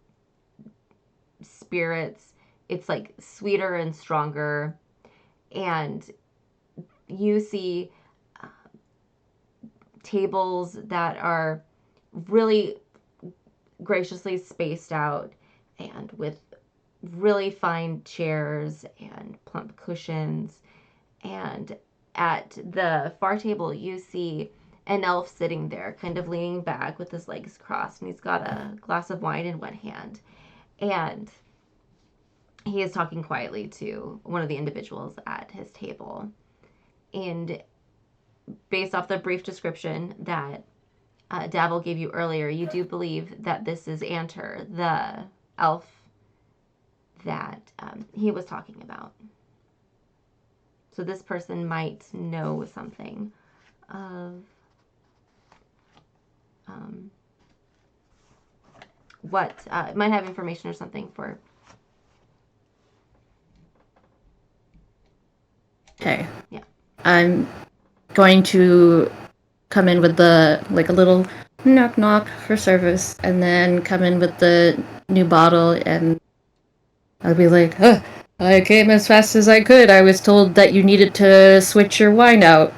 B: spirits. It's like sweeter and stronger, and you see tables that are really graciously spaced out and with really fine chairs and plump cushions. And at the far table, you see an elf sitting there, kind of leaning back with his legs crossed, and he's got a glass of wine in one hand. And he is talking quietly to one of the individuals at his table. And based off the brief description that Davil gave you earlier, you do believe that this is Anter, the elf that he was talking about. So this person might know something of what might have information or something for.
C: Okay.
B: Yeah.
C: I'm going to come in with a little knock knock for service, and then come in with the new bottle, and I'll be like, I came as fast as I could. I was told that you needed to switch your wine out.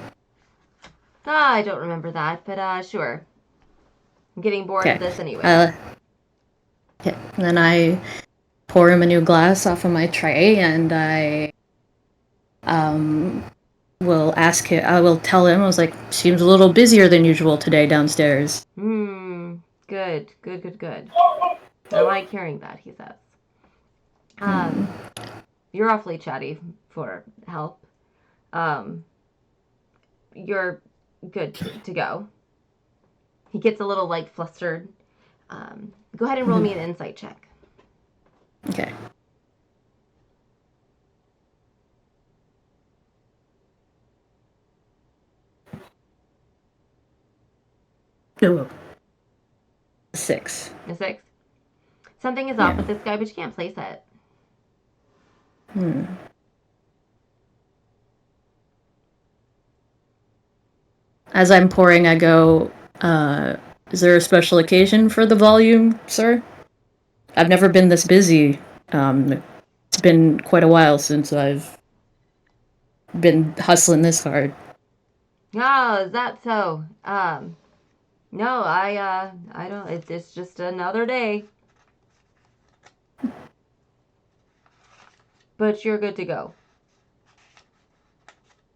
B: I don't remember that, but sure. I'm getting bored of this anyway.
C: Yeah. And then I pour him a new glass off of my tray, and I will ask him. I will tell him. I was like, seems a little busier than usual today downstairs.
B: Good. I like hearing that, he says. You're awfully chatty for help. You're good to go. He gets a little like flustered. Go ahead and roll me an insight check.
C: Okay. No. 6.
B: A 6. Something is
C: Yeah.
B: off with this guy, but you can't place it.
C: As I'm pouring, I go, is there a special occasion for the volume, sir? I've never been this busy. It's been quite a while since I've been hustling this hard.
B: Oh, is that so? No, I don't. It's just another day. But you're good to go.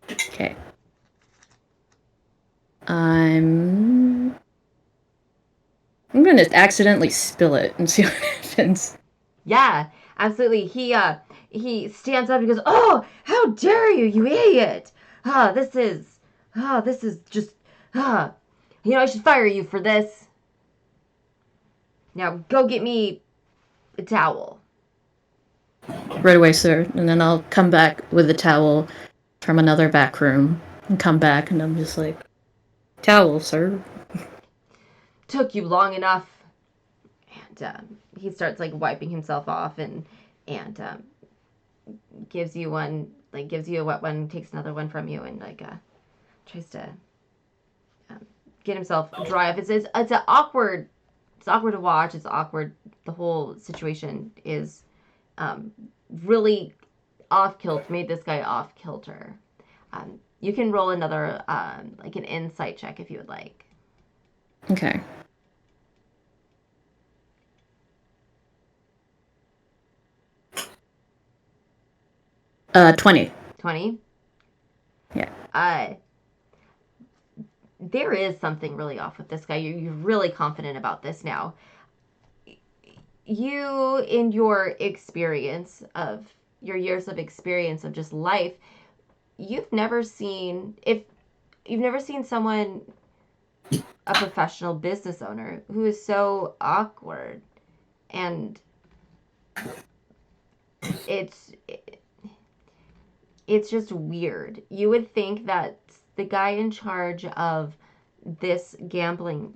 C: Okay. I'm gonna accidentally spill it and see what happens.
B: Yeah, absolutely. He stands up and goes, "Oh, how dare you, you idiot! This is just I should fire you for this. Now go get me a towel."
C: Right away, sir. And then I'll come back with a towel from another back room and come back, and I'm just like, towel, sir.
B: Took you long enough. And he starts like wiping himself off and gives you a wet one, takes another one from you, and tries to get himself dry up. It's an awkward. It's awkward to watch. It's awkward. The whole situation is really off kilter. Made this guy off kilter. You can roll another like an insight check if you would like.
C: Okay. 20.
B: 20.
C: Yeah.
B: There is something really off with this guy. You're really confident about this now. You, in your experience of your years of experience of just life, you've never seen someone, a professional business owner, who is so awkward, and it's just weird. You would think that the guy in charge of this gambling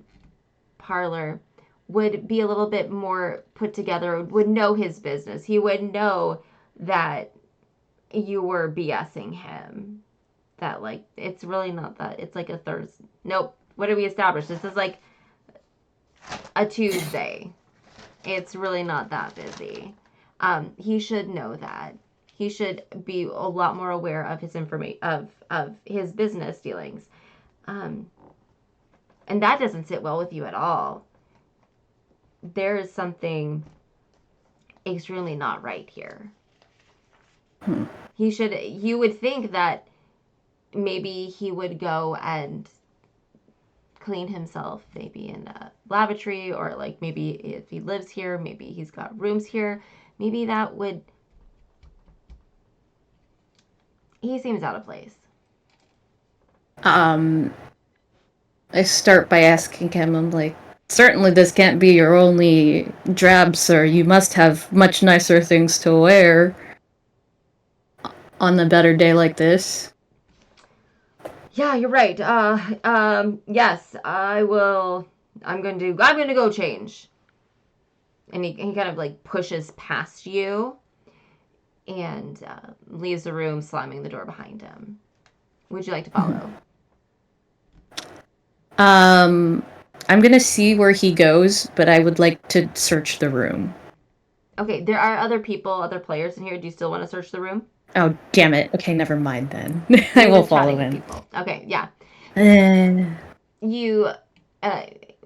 B: parlor would be a little bit more put together, would know his business. He would know that you were BSing him. That, like, it's really not that. It's like a Thursday. Nope. What did we establish? This is like a Tuesday. It's really not that busy. He should know that. He should be a lot more aware of his information, of his business dealings. And that doesn't sit well with you at all. There is something extremely not right here. You would think that maybe he would go and clean himself, maybe in a lavatory, or like maybe if he lives here, maybe he's got rooms here. Maybe that would. He seems out of place.
C: I start by asking him, I'm like, certainly this can't be your only drab, sir. You must have much nicer things to wear on a better day like this.
B: Yeah, you're right. Yes, I will. I'm going to go change. And he kind of like pushes past you and leaves the room, slamming the door behind him. Would you like to follow?
C: I'm gonna see where he goes, but I would like to search the room.
B: Okay, there are other people, other players in here. Do you still want to search the room?
C: Oh, damn it. Okay, never mind then. I will follow him.
B: Okay, yeah. You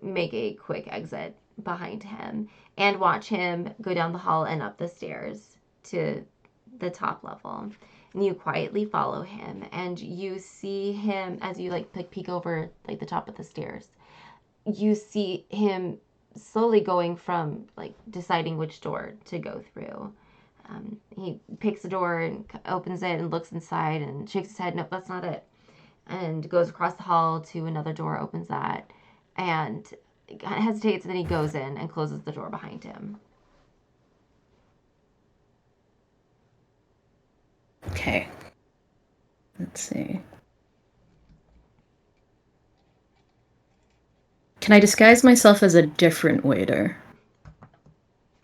B: make a quick exit behind him and watch him go down the hall and up the stairs to the top level. And you quietly follow him, and you see him as you like peek over like the top of the stairs. You see him slowly going from like deciding which door to go through. He picks the door and opens it and looks inside and shakes his head. Nope, that's not it. And goes across the hall to another door, opens that, and hesitates, and then he goes in and closes the door behind him.
C: Okay. Let's see. Can I disguise myself as a different waiter?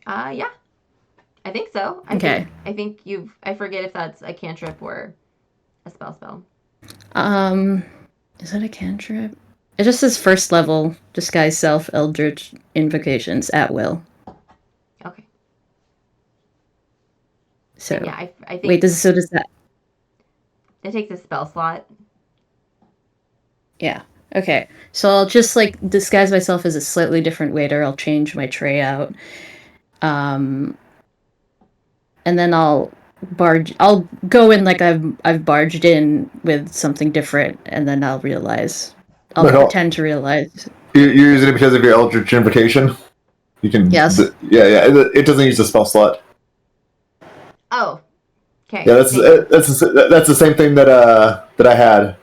B: Yeah. I think so.
C: Okay.
B: I think I forget if that's a cantrip or a spell.
C: Is that a cantrip? It just says first level, disguise self, eldritch invocations at will.
B: Okay.
C: So,
B: yeah, I think
C: wait, does that?
B: it takes a spell slot.
C: Yeah. Okay. So I'll just like disguise myself as a slightly different waiter. I'll change my tray out. And then I'll go in like I've barged in with something different, and then I'll pretend to realize.
A: You're using it because of your Eldritch Invocation? You can...
C: Yes.
A: Yeah. It doesn't use the spell slot.
B: Oh. Okay.
A: Yeah, that's the same thing that I had.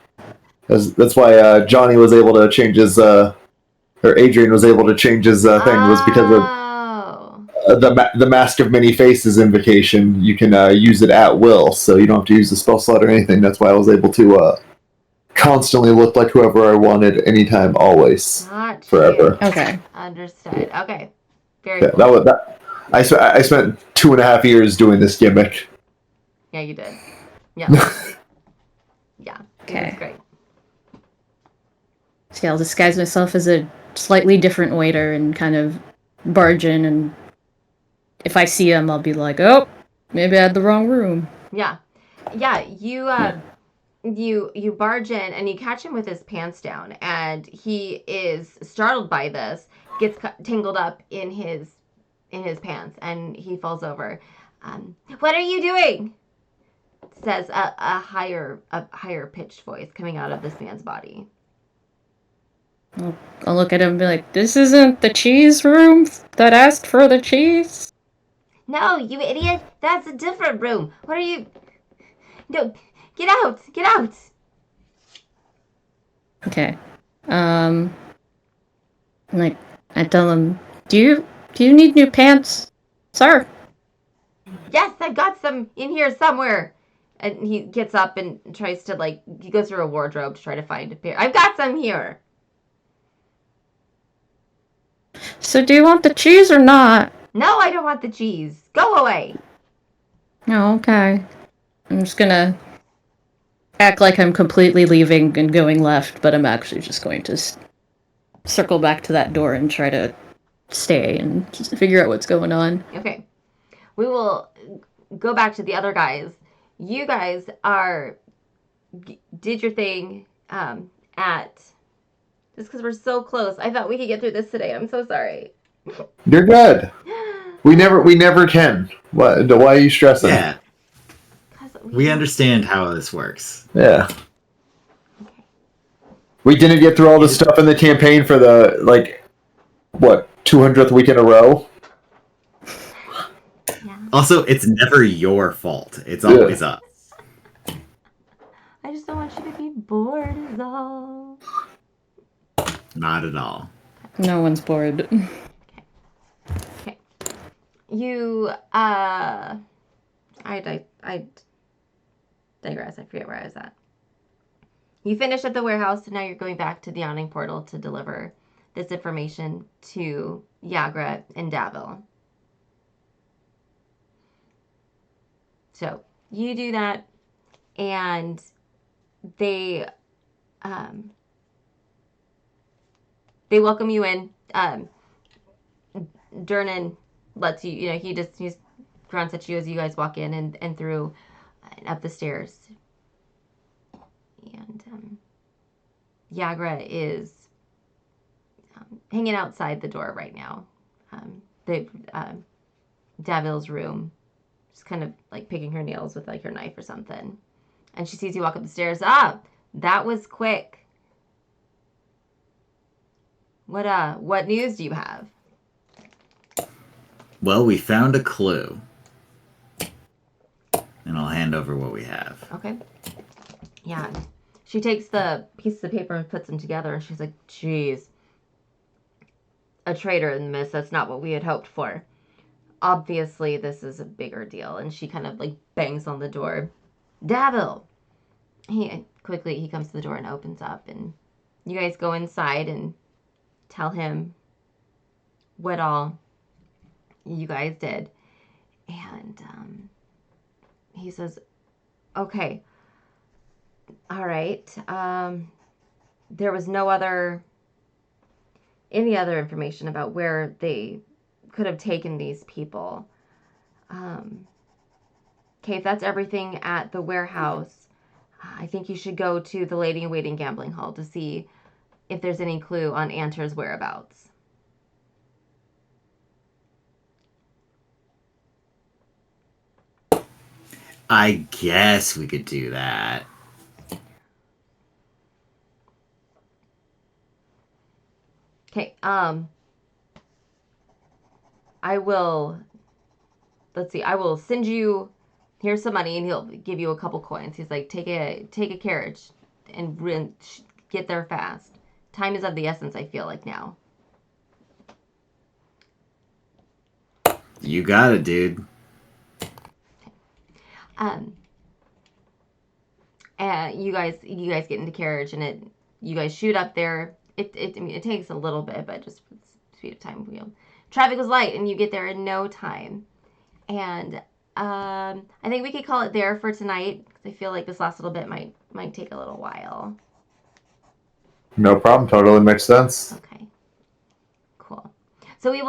A: That's why Johnny was able to change his... or Adrian was able to change his thing, was because of the Mask of Many Faces invocation. You can use it at will, so you don't have to use the spell slot or anything. That's why I was able to constantly look like whoever I wanted, anytime, always, forever.
B: Okay. Understood. Okay. Very
A: cool. I spent 2.5 years doing this gimmick.
B: Yeah, you did. Yeah. Yeah.
C: Okay.
B: That's great.
C: So I'll disguise myself as a slightly different waiter and kind of barge in, and if I see him, I'll be like, "Oh, maybe I had the wrong room."
B: Yeah. You barge in and you catch him with his pants down, and he is startled by this, gets tangled up in his pants, and he falls over. What are you doing? Says a higher pitched voice coming out of this man's body.
C: I'll look at him and be like, "This isn't the cheese room that asked for the cheese."
B: No, you idiot! That's a different room. What are you? No, get out! Get out!
C: Okay. Like, I tell him, do you need new pants, sir?
B: Yes, I've got some in here somewhere. And he gets up and tries to, he goes through a wardrobe to try to find a pair. I've got some here.
C: So do you want the cheese or not?
B: No, I don't want the cheese. Go away.
C: Oh, okay. I'm just gonna act like I'm completely leaving and going left, but I'm actually just going to circle back to that door and try to stay and just figure out what's going on.
B: Okay. We will go back to the other guys. You guys did your thing at... Just because we're so close. I thought we could get through this today. I'm so sorry.
A: You're good. We never can. Why are you stressing?
D: Yeah. We understand how this works.
A: Yeah. Okay. We didn't get through all the stuff in the campaign for the 200th week in a row.
B: Yeah.
D: Also, it's never your fault. It's always us.
B: I just don't want you to be bored is all.
D: Not at all.
C: No one's bored.
B: Okay. You, I digress. I forget where I was at. You finished at the warehouse, and now you're going back to the awning portal to deliver this information to Yagra and Davil. So you do that, and they welcome you in. Durnan lets you, he grunts at you as you guys walk in and through and up the stairs. And Yagra is hanging outside the door right now. Davil's room, just kind of picking her nails with her knife or something. And she sees you walk up the stairs. That was quick. What news do you have?
D: Well, we found a clue. And I'll hand over what we have.
B: Okay. Yeah. She takes the pieces of paper and puts them together, and she's like, "Geez. A traitor in the mist. That's not what we had hoped for. Obviously, this is a bigger deal." And she kind of bangs on the door. Davil! He comes to the door and opens up, and you guys go inside and tell him what all you guys did. And he says, okay, all right. There was any other information about where they could have taken these people. Okay, if that's everything at the warehouse, I think you should go to the Lady in Waiting gambling hall to see if there's any clue on Anter's whereabouts.
D: I guess we could do that.
B: Okay, I will send you, here's some money, and he'll give you a couple coins. He's like, take a carriage and get there fast. Time is of the essence, I feel like now.
D: You got it, dude.
B: And you guys get into carriage, and you guys shoot up there. I mean, it takes a little bit, but just for the speed of time, traffic was light, and you get there in no time. And I think we could call it there for tonight, because I feel like this last little bit might take a little while.
A: No problem. Totally makes sense.
B: Okay. Cool. So we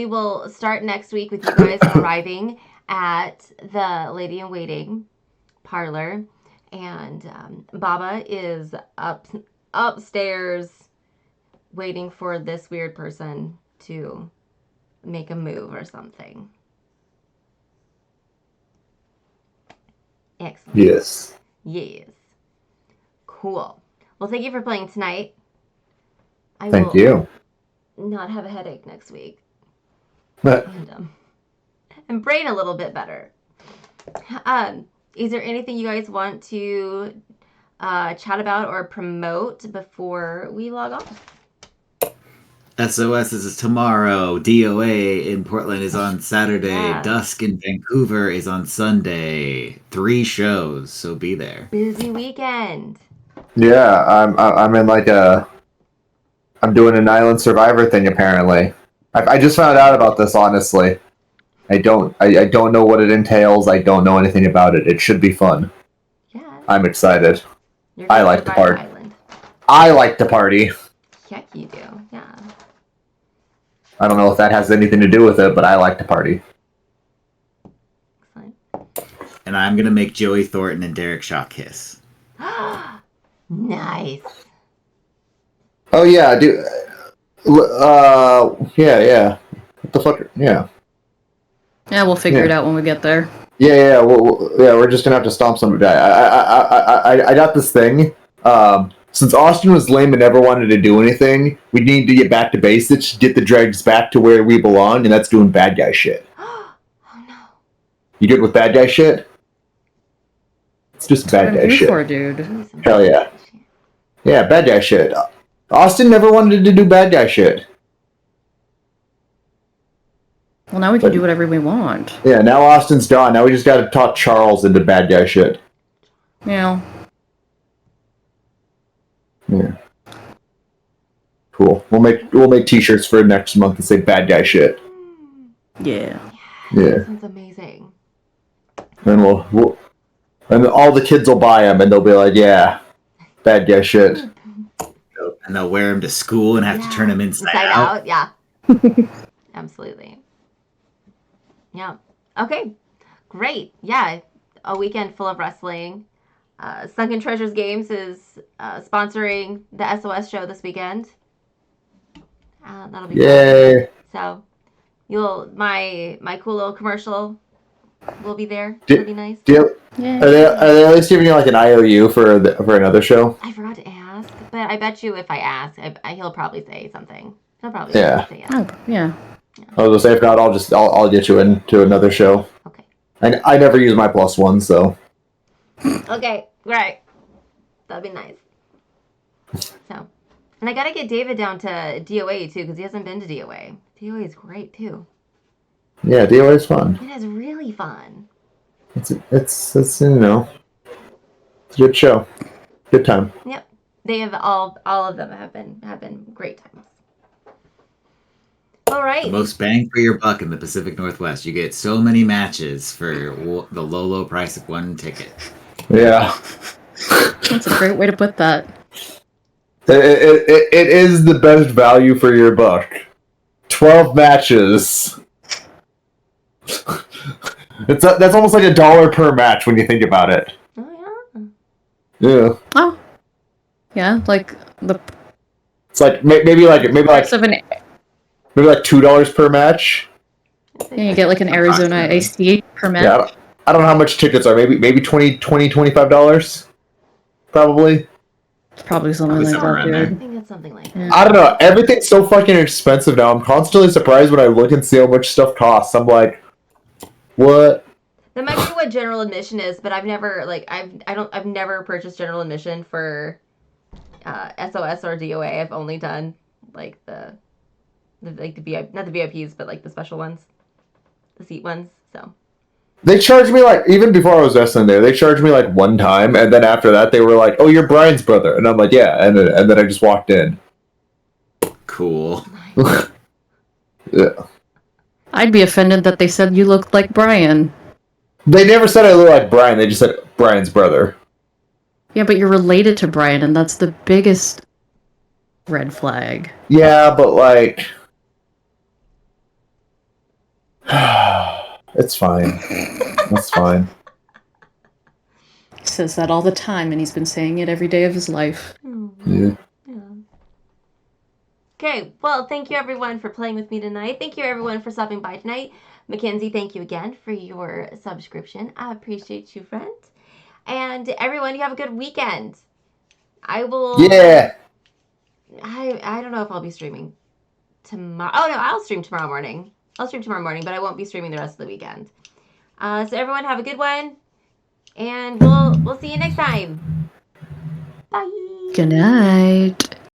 B: will start next week with you guys arriving at the Lady in Waiting parlor, and Baba is upstairs waiting for this weird person to make a move or something. Excellent.
A: Yes.
B: Yes. Cool. Well, thank you for playing tonight.
A: Thank you.
B: Not have a headache next week.
A: But
B: And brain a little bit better. Is there anything you guys want to chat about or promote before we log off?
D: SOS is tomorrow. DOA in Portland is on Saturday.
B: Yeah.
D: Dusk in Vancouver is on Sunday. 3 shows, so be there.
B: Busy weekend.
A: yeah, I'm in I'm doing an Island Survivor thing apparently. I just found out about this honestly. I don't know what it entails. I don't know anything about it. It should be fun.
B: Yeah.
A: I'm excited.
B: You're
A: I
B: gonna
A: like to
B: survive
A: party.
B: Island.
A: I like to party.
B: Heck, you do. Yeah.
A: I don't know if that has anything to do with it, but I like to party.
B: Excellent.
D: And I'm going to make Joey Thornton and Derek Shaw kiss.
B: Nice.
A: Oh yeah, dude. Yeah. What the fuck? Yeah.
C: Yeah, we'll figure
A: Yeah.
C: it out when we get there.
A: Yeah. We're just gonna have to stomp somebody. I got this thing. Since Austin was lame and never wanted to do anything, we need to get back to basics, get the dregs back to where we belong, and that's doing bad guy shit.
B: Oh no.
A: You good with bad guy shit? It's just bad
C: What
A: guy
C: are you
A: shit.
C: for, dude?
A: Hell yeah. Yeah, bad guy shit. Austin never wanted to do bad guy shit.
C: Well, now we can do whatever we want.
A: Yeah, now Austin's gone. Now we just gotta talk Charles into bad guy shit.
C: Yeah.
A: Yeah. Cool. We'll make t-shirts for next month that say bad guy shit.
C: Yeah.
A: Yeah.
B: That sounds amazing.
A: And we'll and all the kids will buy them and they'll be like, yeah, bad guy shit.
D: And they'll wear them to school and have to turn them inside out.
B: Yeah. Absolutely. Yeah. Okay. Great. Yeah. A weekend full of wrestling. Sunken Treasures Games is sponsoring the SOS show this weekend. That'll be
A: Yay.
B: fun. So my cool little commercial will be there.
A: Do-
B: It'll be nice.
C: Yeah.
A: Are they at least giving you like an IOU for another show?
B: I forgot to ask, but I bet you if I ask, he'll probably say something. He'll probably
A: Yeah.
B: say
C: Oh, yeah.
A: I was gonna say if not, I'll get you into another show.
B: Okay.
A: And I never use my +1, so
B: Okay, great. That'd be nice. So, and I gotta get David down to DOA too, because he hasn't been to DOA. DOA is great too.
A: yeah, DOA is fun.
B: It is really fun.
A: It's it's it's a good show, good time.
B: Yep, they have all of them have been great times. All right.
D: The most bang for your buck in the Pacific Northwest. You get so many matches for the low price of one ticket.
A: Yeah.
C: That's a great way to put that.
A: It is the best value for your buck. 12 matches. That's almost like $1 per match when you think about it.
B: Oh yeah.
A: Yeah.
C: Oh, yeah, like the
A: It's like maybe
C: price of an.
A: $2 per match.
C: Yeah, you get like an Arizona iced tea per match.
A: Yeah, I don't know how much tickets are. Maybe $25, probably.
C: It's probably something
D: Probably
C: like
D: somewhere
C: that,
D: around there.
B: I
C: dude.
B: think it's something like
C: Yeah.
B: that.
A: I don't know. Everything's so fucking expensive now. I'm constantly surprised when I look and see how much stuff costs. I'm like, what?
B: That might be what general admission is, but I've never I've never purchased general admission for SOS or DOA. I've only done like the VIP, not the VIPs, but like the special ones, the seat ones. So
A: They charged me like, even before I was wrestling there, they charged me like one time, and then after that they were like, "Oh, you're Brian's brother," and I'm like, "Yeah," and then I just walked in.
D: Cool.
A: Yeah.
C: I'd be offended that they said you looked like Brian.
A: They never said I look like Brian. They just said Brian's brother.
C: Yeah, but you're related to Brian, and that's the biggest red flag.
A: Yeah, but like, it's fine. It's fine.
C: He says that all the time, and he's been saying it every day of his life.
A: Yeah.
B: Okay, well, thank you everyone for playing with me tonight. Thank you everyone for stopping by tonight. Mackenzie, thank you again for your subscription. I appreciate you, friend. And everyone, you have a good weekend. I will.
A: Yeah.
B: I don't know if I'll be streaming tomorrow. Oh no, I'll stream tomorrow morning. I'll stream tomorrow morning, but I won't be streaming the rest of the weekend. So everyone, have a good one, and we'll see you next time. Bye.
C: Good night.